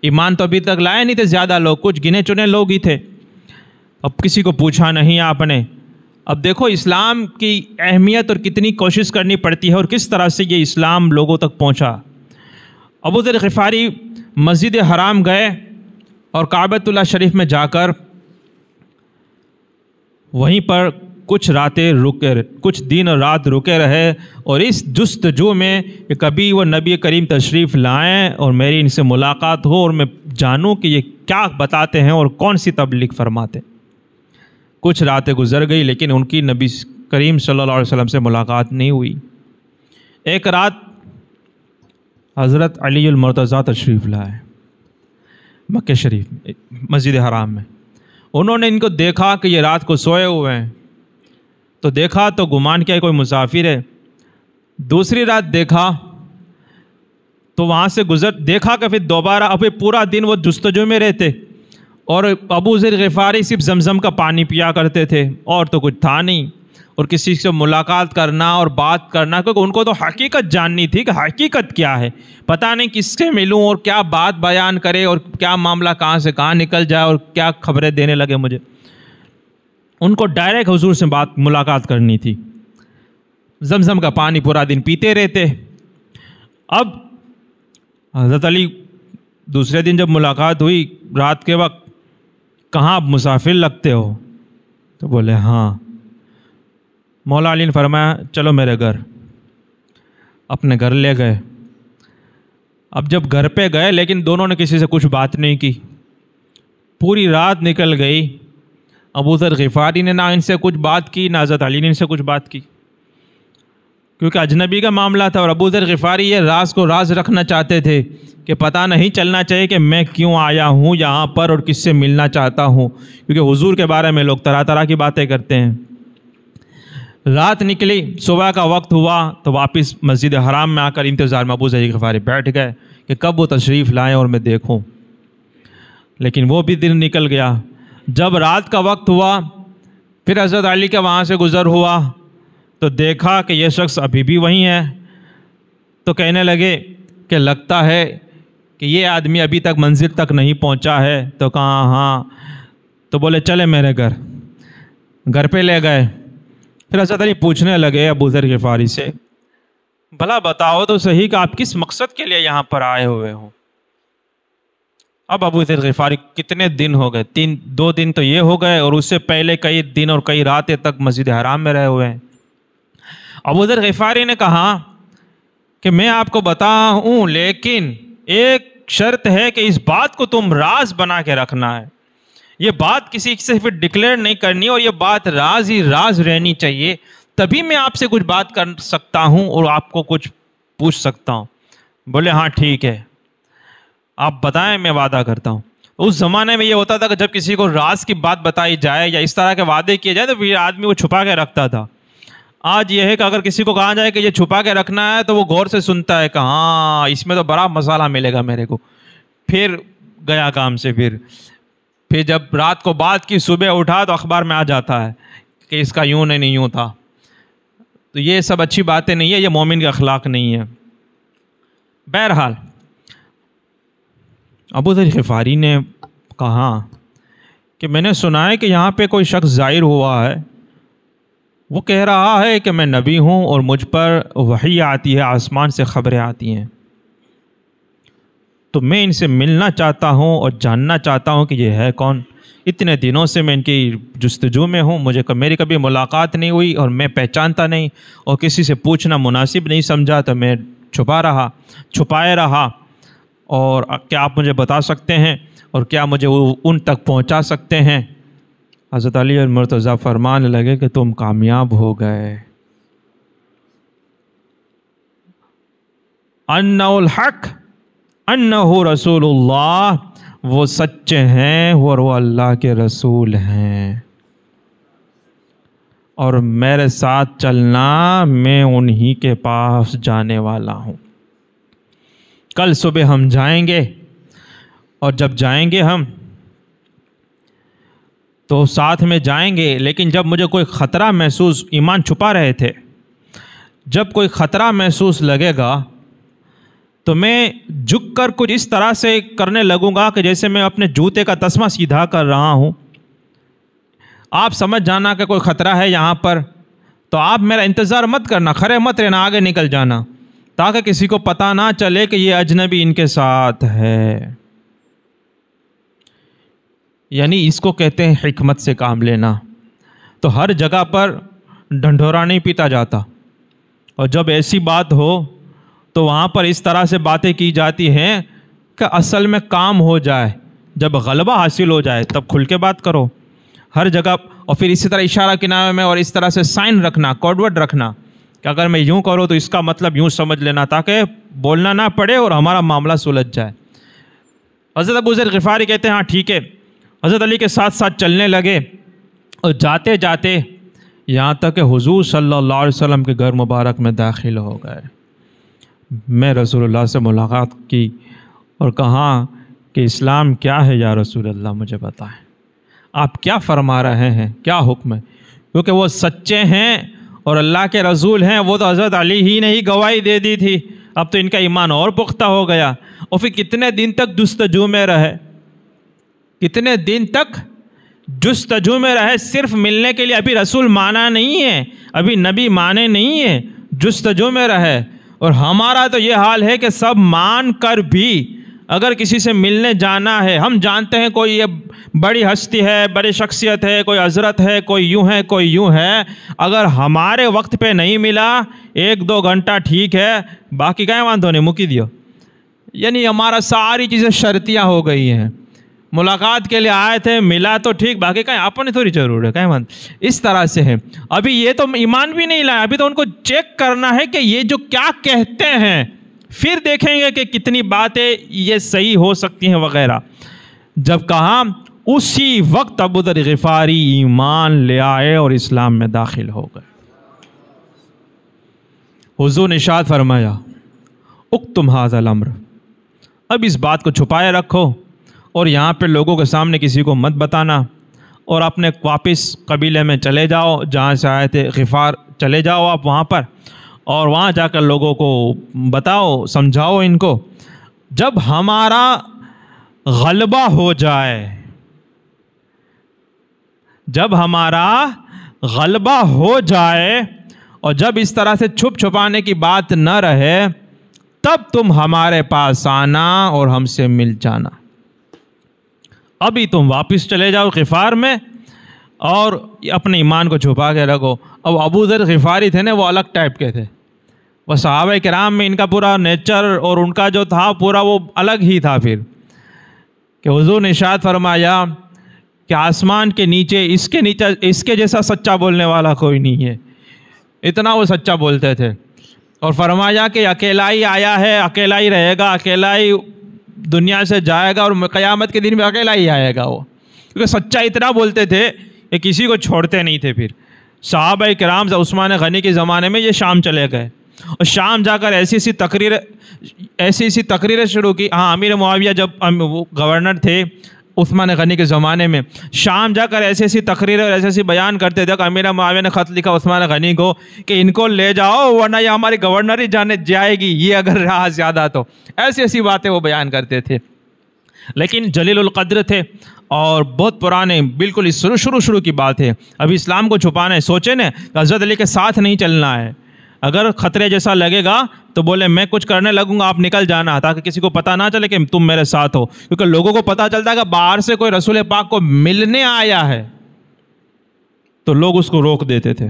ایمان تو ابھی تک لائے نہیں تھے زیادہ لوگ، کچھ گنے چنے لوگ ہی تھے۔ اب کسی کو پوچھا نہیں آپ نے۔ اب دیکھو اسلام کی اہمیت اور کتنی کوشش کرنی پڑتی ہے اور کس طرح سے یہ اسلام لوگوں تک پہنچا۔ ابو ذر غفاری مسجد حرام گئے اور کعبۃ اللہ شریف میں جا کر وہیں پر کچھ راتیں رکے، کچھ دن اور رات رکے رہے، اور اس جستجو میں کہ کبھی وہ نبی کریم تشریف لائیں اور میری ان سے ملاقات ہو اور میں جانوں کہ یہ کیا بتاتے ہیں اور کون سی تبلیغ فرماتے۔ کچھ راتیں گزر گئی لیکن ان کی نبی کریم صلی اللہ علیہ وسلم سے ملاقات نہیں ہوئی۔ ایک رات حضرت علی المرتضیٰ تشریف لائے مکہ شریف مسجد حرام میں۔ انہوں نے ان کو دیکھا کہ یہ رات کو سوئے ہوئے ہیں، تو دیکھا تو گمان کیا کوئی مسافر ہے۔ دوسری رات دیکھا تو وہاں سے دیکھا کہ پھر دوبارہ ابھی پورا دن وہ جستجو میں رہتے، اور ابو ذر غفاری صرف زمزم کا پانی پیا کرتے تھے اور تو کچھ تھا نہیں، اور کسی سے ملاقات کرنا اور بات کرنا، کیونکہ ان کو تو حقیقت جاننی تھی کہ حقیقت کیا ہے۔ پتہ نہیں کس سے ملوں اور کیا بات بیان کرے اور کیا معاملہ کہاں سے کہاں نکل جائے اور کیا خبریں دینے لگے مجھے۔ ان کو ڈائریکٹ حضور سے ملاقات کرنی تھی۔ زمزم کا پانی پورا دن پیتے رہتے۔ اب حضرت علی دوسرے دن جب ملاقات ہوئی رات کے وقت، کہاں آپ مسافر لگتے ہو؟ تو بولے ہاں۔ مولا علی نے فرمایا چلو میرے گھر، اپنے گھر لے گئے۔ اب جب گھر پہ گئے لیکن دونوں نے کسی سے کچھ بات نہیں کی، پوری رات نکل گئی۔ ابو ذر غفاری نے نہ ان سے کچھ بات کی، نہ حضرت علی نے ان سے کچھ بات کی، کیونکہ اجنبی کا معاملہ تھا، اور ابو ذر غفاری یہ راز کو راز رکھنا چاہتے تھے کہ پتہ نہیں چلنا چاہیے کہ میں کیوں آیا ہوں یہاں پر اور کس سے ملنا چاہتا ہوں، کیونکہ حضور کے بارے میں لوگ طرح طرح کی باتیں کرتے ہیں۔ رات نکلی، صبح کا وقت ہوا تو واپس مسجد حرام میں آ کر انتظار میں ابو ذر غفاری بیٹھ گئے کہ کب وہ تشریف لائیں اور میں دیکھوں، لیکن وہ بھی دن نکل گیا۔ جب رات کا وقت ہوا پھر حضرت علی کے وہاں سے گزر ہوا تو دیکھا کہ یہ شخص ابھی بھی وہیں ہے، تو کہنے لگے کہ لگتا ہے کہ یہ آدمی ابھی تک منزل تک نہیں پہنچا ہے۔ تو کہا ہاں، تو بولے چلے میرے گھر پہ لے گئے۔ پھر حضرت علی پوچھنے لگے ابو ذر غفاری سے، بھلا بتاؤ تو صحیح کہ آپ کس مقصد کے لیے یہاں پر آئے ہوئے ہو؟ اب ابو ذر غفاری کتنے دن ہو گئے، 2 دن تو یہ ہو گئے، اور اس سے پہلے کئی دن اور کئی راتیں تک مسجد حرام میں رہے ہوئے ہیں۔ ابو ذر غفاری نے کہا کہ میں آپ کو بتاؤں لیکن ایک شرط ہے کہ اس بات کو تم راز بنا کے رکھنا ہے، یہ بات کسی سے پھر ڈکلیئر نہیں کرنی، اور یہ بات راز ہی راز رہنی چاہیے، تبھی میں آپ سے کچھ بات کر سکتا ہوں اور آپ کو کچھ پوچھ سکتا ہوں۔ بولے ہاں ٹھیک ہے، آپ بتائیں میں وعدہ کرتا ہوں۔ اس زمانے میں یہ ہوتا تھا کہ جب کسی کو راز کی بات بتائی جائے یا اس طرح کے وعدے کیے جائے تو پھر آدمی وہ چھپا کے رکھتا تھا. آج یہ ہے کہ اگر کسی کو کہا جائے کہ یہ چھپا کے رکھنا ہے تو وہ غور سے سنتا ہے کہ ہاں اس میں تو بڑا مسالہ ملے گا میرے کو. پھر گیا کام سے. پھر جب رات کو بات کی صبح اٹھا تو اخبار میں آ جاتا ہے کہ اس کا یوں نہیں یوں تھا. تو یہ سب اچھی باتیں نہیں ہے, یہ مومن کا اخلاق نہیں ہے. بہرحال ابو ذر غفاری نے کہا کہ میں نے سنا ہے کہ یہاں پہ کوئی شخص ظاہر ہوا ہے, وہ کہہ رہا ہے کہ میں نبی ہوں اور مجھ پر وحی آتی ہے, آسمان سے خبریں آتی ہیں, تو میں ان سے ملنا چاہتا ہوں اور جاننا چاہتا ہوں کہ یہ ہے کون. اتنے دنوں سے میں ان کی جستجو میں ہوں, میری کبھی ملاقات نہیں ہوئی اور میں پہچانتا نہیں, اور کسی سے پوچھنا مناسب نہیں سمجھا تو میں چھپائے رہا. اور کیا آپ مجھے بتا سکتے ہیں اور کیا مجھے ان تک پہنچا سکتے ہیں؟ حضرت علی المرتضیٰ فرمانے لگے کہ تم کامیاب ہو گئے. انہ الحق انہ رسول اللہ, وہ سچے ہیں اور وہ اللہ کے رسول ہیں, اور میرے ساتھ چلنا, میں انہی کے پاس جانے والا ہوں. کل صبح ہم جائیں گے, اور جب جائیں گے ہم تو ساتھ میں جائیں گے, لیکن جب مجھے کوئی خطرہ محسوس, ایمان چھپا رہے تھے, جب کوئی خطرہ محسوس لگے گا تو میں جھک کر کچھ اس طرح سے کرنے لگوں گا کہ جیسے میں اپنے جوتے کا تسمہ سیدھا کر رہا ہوں. آپ سمجھ جانا کہ کوئی خطرہ ہے یہاں پر, تو آپ میرا انتظار مت کرنا, کھڑے مت رہنا, آگے نکل جانا, تاکہ کسی کو پتہ نہ چلے کہ یہ اجنبی ان کے ساتھ ہے. یعنی اس کو کہتے ہیں حکمت سے کام لینا. تو ہر جگہ پر ڈھنڈورا نہیں پیتا جاتا, اور جب ایسی بات ہو تو وہاں پر اس طرح سے باتیں کی جاتی ہیں کہ اصل میں کام ہو جائے, جب غلبہ حاصل ہو جائے تب کھل کے بات کرو ہر جگہ. اور پھر اسی طرح اشارہ کنارے میں اور اس طرح سے سائن رکھنا, کوڈ ورڈ رکھنا کہ اگر میں یوں کروں تو اس کا مطلب یوں سمجھ لینا, تاکہ بولنا نہ پڑے اور ہمارا معاملہ سلجھ جائے. حضرت ابو ذر غفاری کہتے ہیں ہاں ٹھیک ہے. حضرت علی کے ساتھ ساتھ چلنے لگے, اور جاتے جاتے یہاں تک کہ حضور صلی اللہ علیہ وسلم کے گھر مبارک میں داخل ہو گئے. میں رسول اللہ سے ملاقات کی اور کہا کہ اسلام کیا ہے یا رسول اللہ, مجھے بتائیں آپ کیا فرما رہے ہیں, کیا حکم ہے؟ کیونکہ وہ سچے ہیں اور اللہ کے رسول ہیں. وہ تو حضرت علی ہی نے ہی گواہی دے دی تھی, اب تو ان کا ایمان اور پختہ ہو گیا. اور پھر کتنے دن تک جستجو میں رہے, کتنے دن تک جستجو میں رہے, صرف ملنے کے لیے. ابھی رسول مانا نہیں ہے, ابھی نبی مانے نہیں ہے, جستجو میں رہے. اور ہمارا تو یہ حال ہے کہ سب مان کر بھی اگر کسی سے ملنے جانا ہے, ہم جانتے ہیں کوئی یہ بڑی ہستی ہے, بڑی شخصیت ہے, کوئی حضرت ہے, کوئی یوں ہے, کوئی یوں ہے, اگر ہمارے وقت پہ نہیں ملا 1-2 گھنٹہ ٹھیک ہے, باقی کہیں وہاں دھونے مکی دیو. یعنی ہمارا ساری چیزیں شرطیاں ہو گئی ہیں. ملاقات کے لیے آئے تھے, ملا تو ٹھیک, باقی کہیں اپنی تھوڑی ضرور ہے, کہیں وہاں اس طرح سے ہے. ابھی یہ تو ایمان بھی نہیں لائے, ابھی تو ان کو چیک کرنا ہے کہ یہ جو کیا کہتے ہیں, پھر دیکھیں گے کہ کتنی باتیں یہ صحیح ہو سکتی ہیں وغیرہ. جب کہا اسی وقت ابو ذر غفاری ایمان لے آئے اور اسلام میں داخل ہو گئے. حضور نے ارشاد فرمایا اکتم ھذا الامر, اب اس بات کو چھپائے رکھو اور یہاں پہ لوگوں کے سامنے کسی کو مت بتانا, اور اپنے واپس قبیلے میں چلے جاؤ, جہاں سے آئے تھے غفار, چلے جاؤ آپ وہاں پر, اور وہاں جا کر لوگوں کو بتاؤ, سمجھاؤ ان کو. جب ہمارا غلبہ ہو جائے, جب ہمارا غلبہ ہو جائے, اور جب اس طرح سے چھپ چھپانے کی بات نہ رہے, تب تم ہمارے پاس آنا اور ہم سے مل جانا. ابھی تم واپس چلے جاؤ غفار میں اور اپنے ایمان کو چھپا کے رکھو. اب ابو ذر غفاری تھے نا, وہ الگ ٹائپ کے تھے. وہ صحابہ کرام میں ان کا پورا نیچر اور ان کا جو تھا پورا وہ الگ ہی تھا. پھر کہ حضور نے ارشاد فرمایا کہ آسمان کے نیچے اس کے جیسا سچا بولنے والا کوئی نہیں ہے. اتنا وہ سچا بولتے تھے. اور فرمایا کہ اکیلا ہی آیا ہے, اکیلا ہی رہے گا, اکیلا ہی دنیا سے جائے گا اور قیامت کے دن میں اکیلا ہی آئے گا وہ، کیونکہ سچا اتنا بولتے تھے کہ کسی کو چھوڑتے نہیں تھے۔ پھر صحابہ کرام عثمان غنی کے زمانے میں یہ شام چلے گئے اور شام جا کر ایسی ایسی تقریریں شروع کی۔ ہاں، امیر معاویہ جب وہ گورنر تھے عثمان غنی کے زمانے میں، شام جا کر ایسی تقریریں اور ایسے بیان کرتے تھے کہ امیر معاویہ نے خط لکھا عثمان غنی کو کہ ان کو لے جاؤ ورنہ یہ ہماری گورنر ہی جائے گی، یہ اگر رہا زیادہ تو۔ ایسی باتیں وہ بیان کرتے تھے، لیکن جلیل القدر تھے اور بہت پرانے، بالکل شروع کی بات ہے۔ ابھی اسلام کو چھپانا ہے، سوچیں نا حضرت علی کے ساتھ نہیں چلنا ہے، اگر خطرے جیسا لگے گا تو بولے میں کچھ کرنے لگوں گا، آپ نکل جانا، تاکہ کسی کو پتہ نہ چلے کہ تم میرے ساتھ ہو، کیونکہ لوگوں کو پتہ چلتا ہے کہ باہر سے کوئی رسول پاک کو ملنے آیا ہے تو لوگ اس کو روک دیتے تھے۔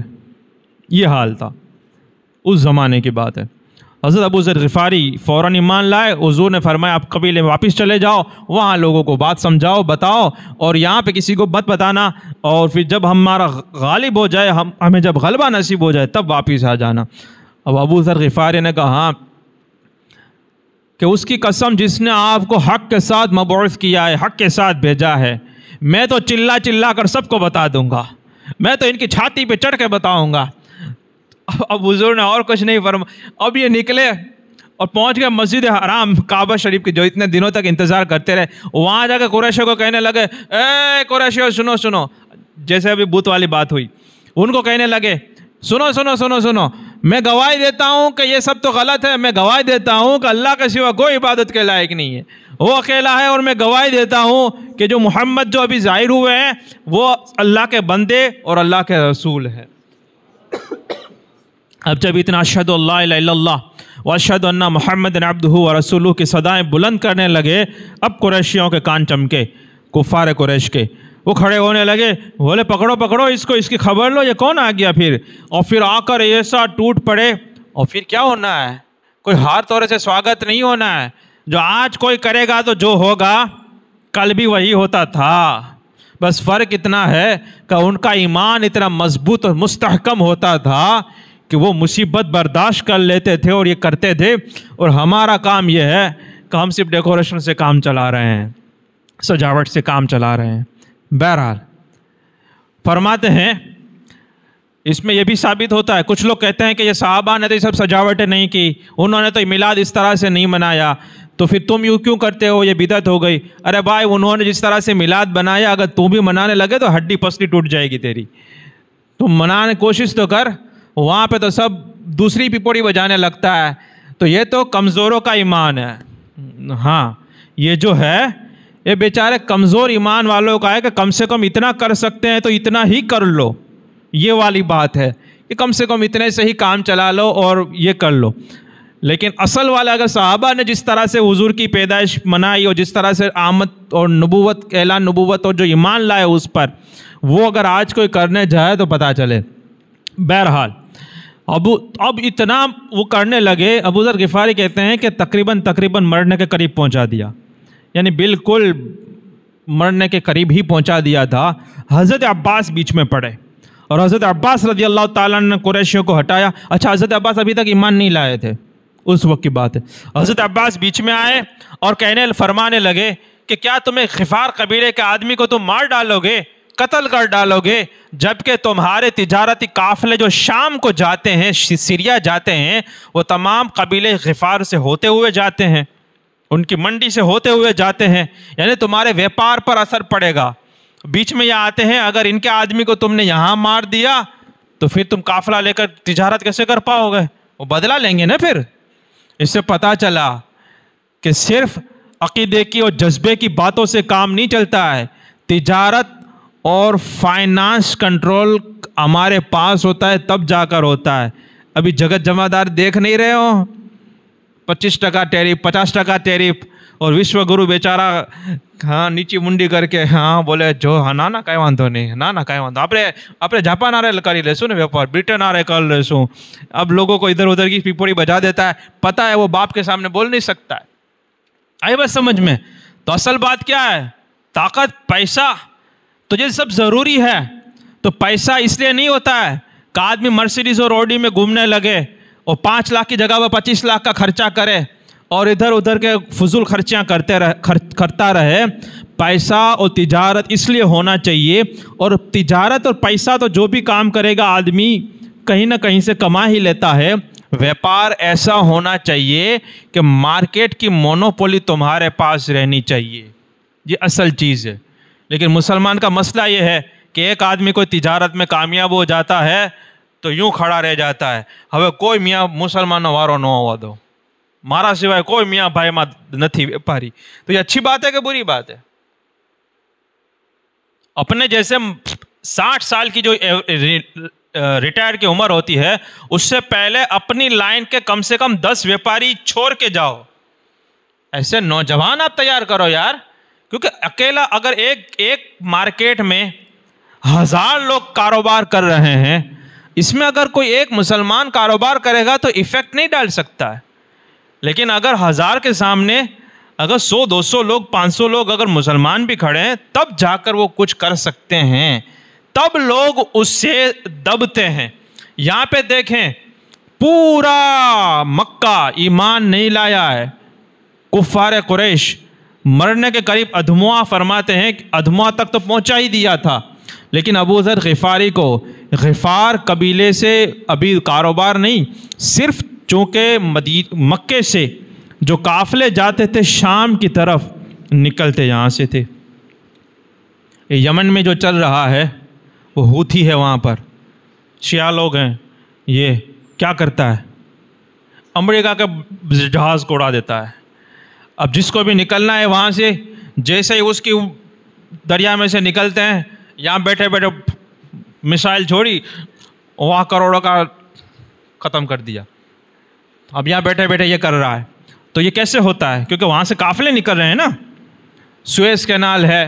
یہ حال تھا، اس زمانے کی بات ہے۔ حضرت ابو ذر غفاری فوراً ایمان لائے، حضور نے فرمایا آپ قبیلے میں واپس چلے جاؤ، وہاں لوگوں کو بات سمجھاؤ، بتاؤ، اور یہاں پہ کسی کو مت بتانا، اور پھر جب ہمارا غالب ہو جائے، ہمیں جب غلبہ نصیب ہو جائے تب واپس آ جانا۔ اب ابو ذر غفاری نے کہا ہاں کہ اس کی قسم جس نے آپ کو حق کے ساتھ مبعوث کیا ہے، حق کے ساتھ بھیجا ہے، میں تو چلا کر سب کو بتا دوں گا، میں تو ان کی چھاتی پہ چڑھ کے بتاؤں گا۔ اب حضور نے اور کچھ نہیں فرمایا۔ اب یہ نکلے اور پہنچ گئے مسجد حرام، کعبہ شریف کے جو اتنے دنوں تک انتظار کرتے رہے، وہاں جا کے قریشیوں کو کہنے لگے اے قریشیوں سنو، جیسے ابھی بت والی بات ہوئی، ان کو کہنے لگے سنو، میں گواہی دیتا ہوں کہ یہ سب تو غلط ہے، میں گواہی دیتا ہوں کہ اللہ کے سوا کوئی عبادت کے لائق نہیں ہے، وہ اکیلا ہے، اور میں گواہی دیتا ہوں کہ جو محمد جو ابھی ظاہر ہوئے ہیں وہ اللہ کے بندے اور اللہ کے رسول ہیں۔ اب جب اتنا اشہد اللہ الہ الا اللہ واشہد ان محمد عبدہ ورسولہ کی صدائیں بلند کرنے لگے، اب قریشیوں کے کان چمکے، کفار قریش کے، وہ کھڑے ہونے لگے، بولے پکڑو اس کو، اس کی خبر لو، یہ کون آ گیا پھر؟ اور پھر آ کر ایسا ٹوٹ پڑے، اور پھر کیا ہونا ہے؟ کوئی ہار طور سے سواگت نہیں ہونا ہے، جو آج کوئی کرے گا تو جو ہوگا کل بھی وہی ہوتا تھا، بس فرق اتنا ہے کہ ان کا ایمان اتنا مضبوط اور مستحکم ہوتا تھا کہ وہ مصیبت برداشت کر لیتے تھے اور یہ کرتے تھے، اور ہمارا کام یہ ہے کہ ہم صرف ڈیکوریشن سے کام چلا رہے ہیں، سجاوٹ سے کام چلا رہے ہیں۔ بہرحال فرماتے ہیں اس میں یہ بھی ثابت ہوتا ہے، کچھ لوگ کہتے ہیں کہ یہ صحابہ نے تو یہ سب سجاوٹیں نہیں کی، انہوں نے تو میلاد اس طرح سے نہیں منایا، تو پھر تم یوں کیوں کرتے ہو، یہ بدعت ہو گئی۔ ارے بھائی، انہوں نے جس طرح سے میلاد بنایا، اگر تم بھی منانے لگے تو ہڈی پسلی ٹوٹ جائے گی تیری، تم منانے کی کوشش تو کر، وہاں پہ تو سب دوسری پپوڑی بجانے لگتا ہے، تو یہ تو کمزوروں کا ایمان ہے۔ ہاں، یہ جو ہے یہ بیچارے کمزور ایمان والوں کا ہے کہ کم سے کم اتنا کر سکتے ہیں تو اتنا ہی کر لو، یہ والی بات ہے کہ کم سے کم اتنے سے ہی کام چلا لو اور یہ کر لو۔ لیکن اصل والا اگر صحابہ نے جس طرح سے حضور کی پیدائش منائی اور جس طرح سے آمد اور نبوت، اعلان نبوت اور جو ایمان لائے اس پر، وہ اگر آج کوئی کرنے جائے تو پتہ چلے۔ بہرحال اب اتنا وہ کرنے لگے، ابو ذر غفاری کہتے ہیں کہ تقریباً مرنے کے قریب پہنچا دیا، یعنی بالکل مرنے کے قریب ہی پہنچا دیا تھا۔ حضرت عباس بیچ میں پڑے اور حضرت عباس رضی اللہ تعالیٰ نے قریشیوں کو ہٹایا۔ اچھا، حضرت عباس ابھی تک ایمان نہیں لائے تھے، اس وقت کی بات ہے۔ حضرت عباس بیچ میں آئے اور فرمانے لگے کہ کیا تمہیں غفار قبیلے کے آدمی کو تم مار ڈالو گے، قتل کر ڈالو گے، جبکہ تمہارے تجارتی قافلے جو شام کو جاتے ہیں، سیریا جاتے ہیں، وہ تمام قبیلے غفار سے ہوتے ہوئے جاتے ہیں، ان کی منڈی سے ہوتے ہوئے جاتے ہیں، یعنی تمہارے ویپار پر اثر پڑے گا۔ بیچ میں یہ آتے ہیں، اگر ان کے آدمی کو تم نے یہاں مار دیا تو پھر تم قافلہ لے کر تجارت کیسے کر پاؤ گے؟ وہ بدلہ لیں گے نا۔ پھر اس سے پتہ چلا کہ صرف عقیدے کی اور جذبے کی باتوں سے کام نہیں چلتا ہے، تجارت اور فائنانس کنٹرول ہمارے پاس ہوتا ہے تب جا کر ہوتا ہے۔ ابھی جگت جمعدار دیکھ نہیں رہے ہو، 25% ٹیرف، 50% ٹیرف، اور وشو گرو بیچارہ ہاں نیچی منڈی کر کے ہاں بولے جو ہاں نہ کہیں واندھو نہیں، نہ کہیں واندھو، اپنے جاپان آ رہے کر ہی لیسو نا ویپار، برٹن آ رہے کر لیسو۔ اب لوگوں کو ادھر ادھر کی پیپوڑی بجا دیتا ہے، پتہ ہے وہ باپ کے سامنے بول نہیں سکتا ہے۔ آئی بس سمجھ میں؟ تو اصل بات کیا ہے؟ طاقت، پیسہ تو یہ سب ضروری ہے۔ تو پیسہ اس لیے نہیں ہوتا ہے کہ آدمی مرسیڈیز اور اوڈی میں گھومنے لگے اور 5 لاکھ کی جگہ وہ 25 لاکھ کا خرچہ کرے اور ادھر ادھر کے فضول خرچیاں کرتا رہے. پیسہ اور تجارت اس لیے ہونا چاہیے، اور تجارت اور پیسہ تو جو بھی کام کرے گا آدمی کہیں نہ کہیں سے کما ہی لیتا ہے. ویپار ایسا ہونا چاہیے کہ مارکیٹ کی مونوپولی تمہارے پاس رہنی چاہیے، یہ اصل چیز ہے. لیکن مسلمان کا مسئلہ یہ ہے کہ ایک آدمی کوئی تجارت میں کامیاب ہو جاتا ہے تو یوں کھڑا رہ جاتا ہے، ہمیں کوئی میاں مسلمان وارو نہ ہوا دو، مارا سوائے کوئی میاں بھائی ماں نتھی ویپاری. تو یہ اچھی بات ہے کہ بری بات ہے؟ اپنے جیسے 60 سال کی جو ریٹائر کی عمر ہوتی ہے اس سے پہلے اپنی لائن کے کم سے کم 10 ویپاری چھوڑ کے جاؤ. ایسے نوجوان آپ تیار کرو یار، کیونکہ اکیلا اگر ایک مارکیٹ میں 1000 لوگ کاروبار کر رہے ہیں، اس میں اگر کوئی ایک مسلمان کاروبار کرے گا تو ایفیکٹ نہیں ڈال سکتا ہے. لیکن اگر 1000 کے سامنے اگر 100 200 لوگ 500 لوگ اگر مسلمان بھی کھڑے ہیں تب جا کر وہ کچھ کر سکتے ہیں، تب لوگ اس سے دبتے ہیں. یہاں پہ دیکھیں پورا مکہ ایمان نہیں لایا ہے. کفار قریش مرنے کے قریب ادھموا فرماتے ہیں کہ ادھموا تک تو پہنچا ہی دیا تھا، لیکن ابو ذر غفاری کو غفار قبیلے سے ابھی کاروبار نہیں، صرف چونکہ مکے سے جو قافلے جاتے تھے شام کی طرف نکلتے یہاں سے تھے. یمن میں جو چل رہا ہے وہ ہوتی ہے، وہاں پر شیعہ لوگ ہیں، یہ کیا کرتا ہے؟ امریکہ کے جہاز کو اڑا دیتا ہے. اب جس کو بھی نکلنا ہے وہاں سے جیسے ہی اس کی دریا میں سے نکلتے ہیں، یہاں بیٹھے بیٹھے میسائل چھوڑی، وہاں کروڑوں کا ختم کر دیا. اب یہاں بیٹھے بیٹھے یہ کر رہا ہے. تو یہ کیسے ہوتا ہے؟ کیونکہ وہاں سے قافلے نکل رہے ہیں نا. سویز کینال ہے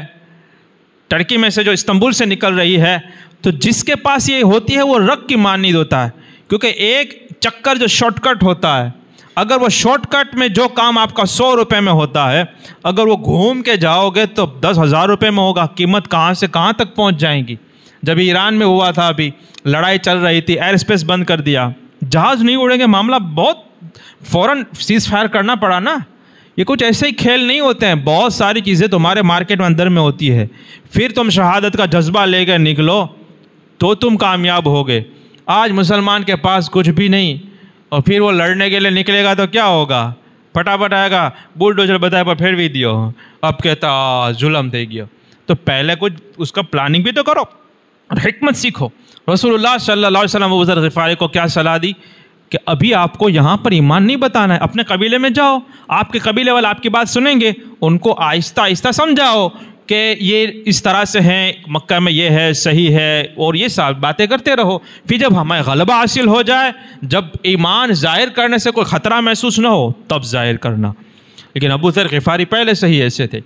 ٹرکی میں سے جو استنبول سے نکل رہی ہے، تو جس کے پاس یہ ہوتی ہے وہ رق کی مانند ہوتا ہے، کیونکہ ایک چکر جو شارٹ کٹ ہوتا ہے، اگر وہ شارٹ کٹ میں جو کام آپ کا 100 روپے میں ہوتا ہے، اگر وہ گھوم کے جاؤ گے تو 10,000 روپے میں ہوگا. قیمت کہاں سے کہاں تک پہنچ جائیں گی. جب ایران میں ہوا تھا، ابھی لڑائی چل رہی تھی، ایئر اسپیس بند کر دیا، جہاز نہیں اڑیں گے، معاملہ بہت فوراً سیز فائر کرنا پڑا نا. یہ کچھ ایسے ہی کھیل نہیں ہوتے ہیں، بہت ساری چیزیں تمہارے مارکیٹ میں اندر میں ہوتی ہے. پھر تم شہادت کا جذبہ لے کے نکلو تو تم کامیاب ہوگے. آج مسلمان کے پاس کچھ بھی نہیں، اور پھر وہ لڑنے کے لیے نکلے گا تو کیا ہوگا؟ پٹاپٹ آئے گا، بلڈوزر بتائے پر پھر بھی دیو، اب کہتا ظلم دے گیا. تو پہلے کچھ اس کا پلاننگ بھی تو کرو اور حکمت سیکھو. رسول اللہ صلی اللہ علیہ وسلم ابو ذر غفاری کو کیا صلاح دی کہ ابھی آپ کو یہاں پر ایمان نہیں بتانا ہے، اپنے قبیلے میں جاؤ، آپ کے قبیلے والے آپ کی بات سنیں گے، ان کو آہستہ آہستہ سمجھاؤ کہ یہ اس طرح سے ہیں، مکہ میں یہ ہے، صحیح ہے، اور یہ سب باتیں کرتے رہو. پھر جب ہمیں غلبہ حاصل ہو جائے، جب ایمان ظاہر کرنے سے کوئی خطرہ محسوس نہ ہو، تب ظاہر کرنا. لیکن ابو ذر غفاری پہلے سے ہی ایسے تھے.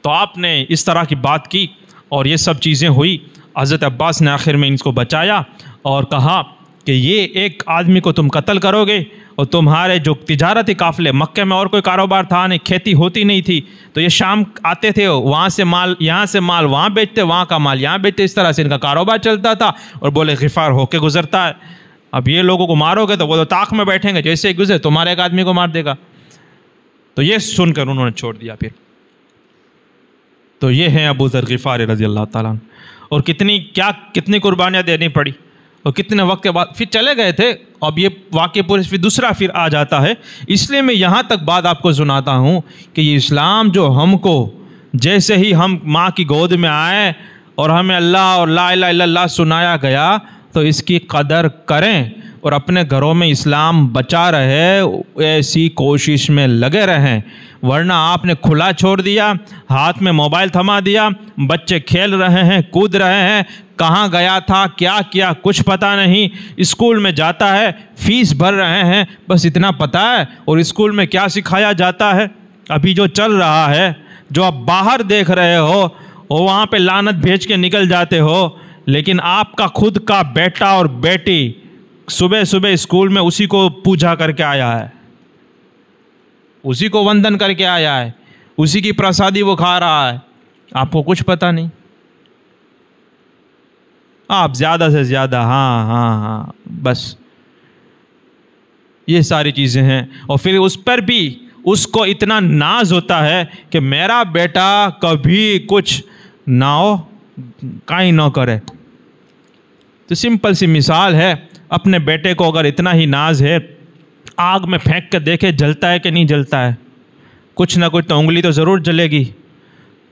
تو آپ نے اس طرح کی بات کی اور یہ سب چیزیں ہوئی. حضرت عباس نے آخر میں ان کو بچایا اور کہا کہ یہ ایک آدمی کو تم قتل کرو گے، اور تمہارے جو تجارتی قافلے، مکہ میں اور کوئی کاروبار تھا نہیں، کھیتی ہوتی نہیں تھی، تو یہ شام آتے تھے، وہاں سے مال، یہاں سے مال وہاں بیچتے، وہاں کا مال یہاں بیچتے، اس طرح سے ان کا کاروبار چلتا تھا. اور بولے غفار ہو کے گزرتا ہے. اب یہ لوگوں کو مارو گے تو وہ تو طاق میں بیٹھیں گے، جیسے ہی گزرے تمہارے ایک آدمی کو مار دے گا. تو یہ سن کر انہوں نے چھوڑ دیا. پھر تو یہ ہیں ابو ذر غفاری رضی اللہ تعالیٰ عنہ. اور کتنی قربانیاں دینی پڑی، اور کتنے وقت کے بعد پھر چلے گئے تھے. اب یہ واقعہ پورے پھر دوسرا پھر آ جاتا ہے. اس لیے میں یہاں تک بات آپ کو سناتا ہوں کہ یہ اسلام جو ہم کو جیسے ہی ہم ماں کی گود میں آئے اور ہمیں اللہ اور لا الہ الا اللہ سنایا گیا تو اس کی قدر کریں اور اپنے گھروں میں اسلام بچا رہے، ایسی کوشش میں لگے رہیں. ورنہ آپ نے کھلا چھوڑ دیا، ہاتھ میں موبائل تھما دیا، بچے کھیل رہے ہیں، کود رہے ہیں، کہاں گیا تھا، کیا کیا کچھ پتہ نہیں. اسکول میں جاتا ہے، فیس بھر رہے ہیں، بس اتنا پتہ ہے، اور اسکول میں کیا سکھایا جاتا ہے. ابھی جو چل رہا ہے، جو آپ باہر دیکھ رہے ہو، اور وہاں پہ لعنت بھیج کے نکل جاتے ہو، لیکن آپ کا خود کا بیٹا اور بیٹی صبح صبح اسکول میں اسی کو پوجا کر کے آیا ہے، اسی کو وندن کر کے آیا ہے، اسی کی پرسادی وہ کھا رہا ہے، آپ کو کچھ پتہ نہیں. آپ زیادہ سے زیادہ ہاں بس یہ ساری چیزیں ہیں. اور پھر اس پر بھی اس کو اتنا ناز ہوتا ہے کہ میرا بیٹا کبھی کچھ نہ ہو، کہیں نہ کرے۔ تو سمپل سی مثال ہے، اپنے بیٹے کو اگر اتنا ہی ناز ہے، آگ میں پھینک کے دیکھے جلتا ہے کہ نہیں جلتا ہے، کچھ نہ کچھ تو انگلی تو ضرور جلے گی۔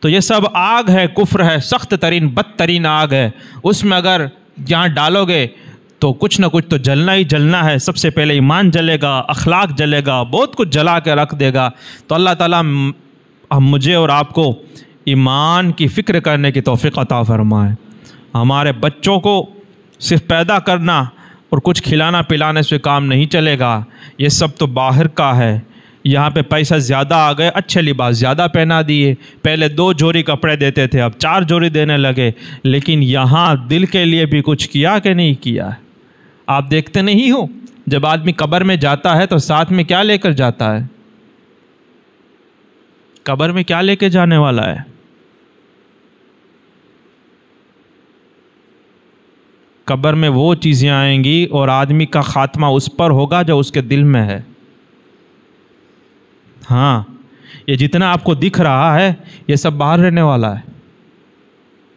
تو یہ سب آگ ہے، کفر ہے، سخت ترین بدترین آگ ہے، اس میں اگر جہاں ڈالو گے تو کچھ نہ کچھ تو جلنا ہی جلنا ہے۔ سب سے پہلے ایمان جلے گا، اخلاق جلے گا، بہت کچھ جلا کے رکھ دے گا۔ تو اللہ تعالیٰ مجھے اور آپ کو ایمان کی فکر کرنے کی توفیق عطا فرمائے۔ ہمارے بچوں کو صرف پیدا کرنا اور کچھ کھلانا پلانے سے کام نہیں چلے گا، یہ سب تو باہر کا ہے۔ یہاں پہ پیسہ زیادہ آ گئے، اچھے لباس زیادہ پہنا دیے، پہلے 2 جوڑی کپڑے دیتے تھے، اب 4 جوڑی دینے لگے، لیکن یہاں دل کے لیے بھی کچھ کیا کہ نہیں کیا؟ آپ دیکھتے نہیں ہو جب آدمی قبر میں جاتا ہے تو ساتھ میں کیا لے کر جاتا ہے؟ قبر میں کیا لے کے جانے والا ہے؟ قبر میں وہ چیزیں آئیں گی اور آدمی کا خاتمہ اس پر ہوگا جو اس کے دل میں ہے۔ ہاں، یہ جتنا آپ کو دکھ رہا ہے یہ سب باہر رہنے والا ہے،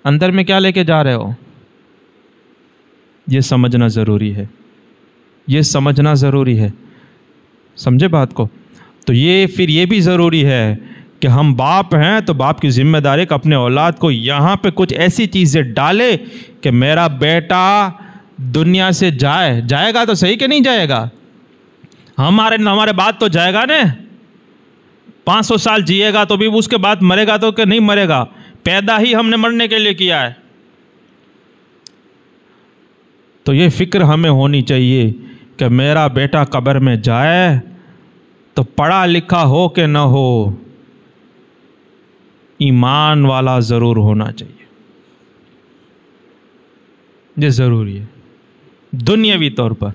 اندر میں کیا لے کے جا رہے ہو یہ سمجھنا ضروری ہے، یہ سمجھنا ضروری ہے، سمجھے بات کو؟ تو پھر یہ بھی ضروری ہے کہ ہم باپ ہیں تو باپ کی ذمہ داری کہ اپنے اولاد کو یہاں پہ کچھ ایسی چیزیں ڈالے کہ میرا بیٹا دنیا سے جائے گا تو صحیح کہ نہیں جائے گا؟ ہمارے بعد تو جائے گا نا، 500 سال جیے گا تو بھی اس کے بعد مرے گا تو کہ نہیں مرے گا؟ پیدا ہی ہم نے مرنے کے لیے کیا ہے۔ تو یہ فکر ہمیں ہونی چاہیے کہ میرا بیٹا قبر میں جائے تو پڑھا لکھا ہو کہ نہ ہو، ایمان والا ضرور ہونا چاہیے، یہ ضروری ہے۔ دنیاوی طور پر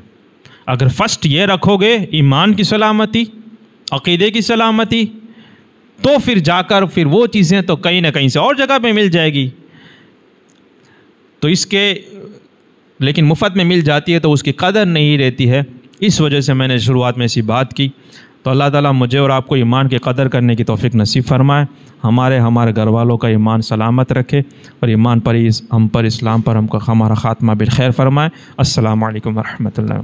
اگر فرسٹ یہ رکھو گے ایمان کی سلامتی، عقیدے کی سلامتی، تو پھر جا کر پھر وہ چیزیں تو کہیں نہ کہیں سے اور جگہ پہ مل جائے گی۔ تو اس کے لیکن مفت میں مل جاتی ہے تو اس کی قدر نہیں رہتی ہے، اس وجہ سے میں نے شروعات میں ایسی بات کی۔ تو اللہ تعالیٰ مجھے اور آپ کو ایمان کی قدر کرنے کی توفیق نصیب فرمائے، ہمارے گھر والوں کا ایمان سلامت رکھے، اور ایمان پر ہم پر اسلام پر ہمارا خاتمہ بالخیر فرمائے۔ السلام علیکم ورحمۃ اللہ۔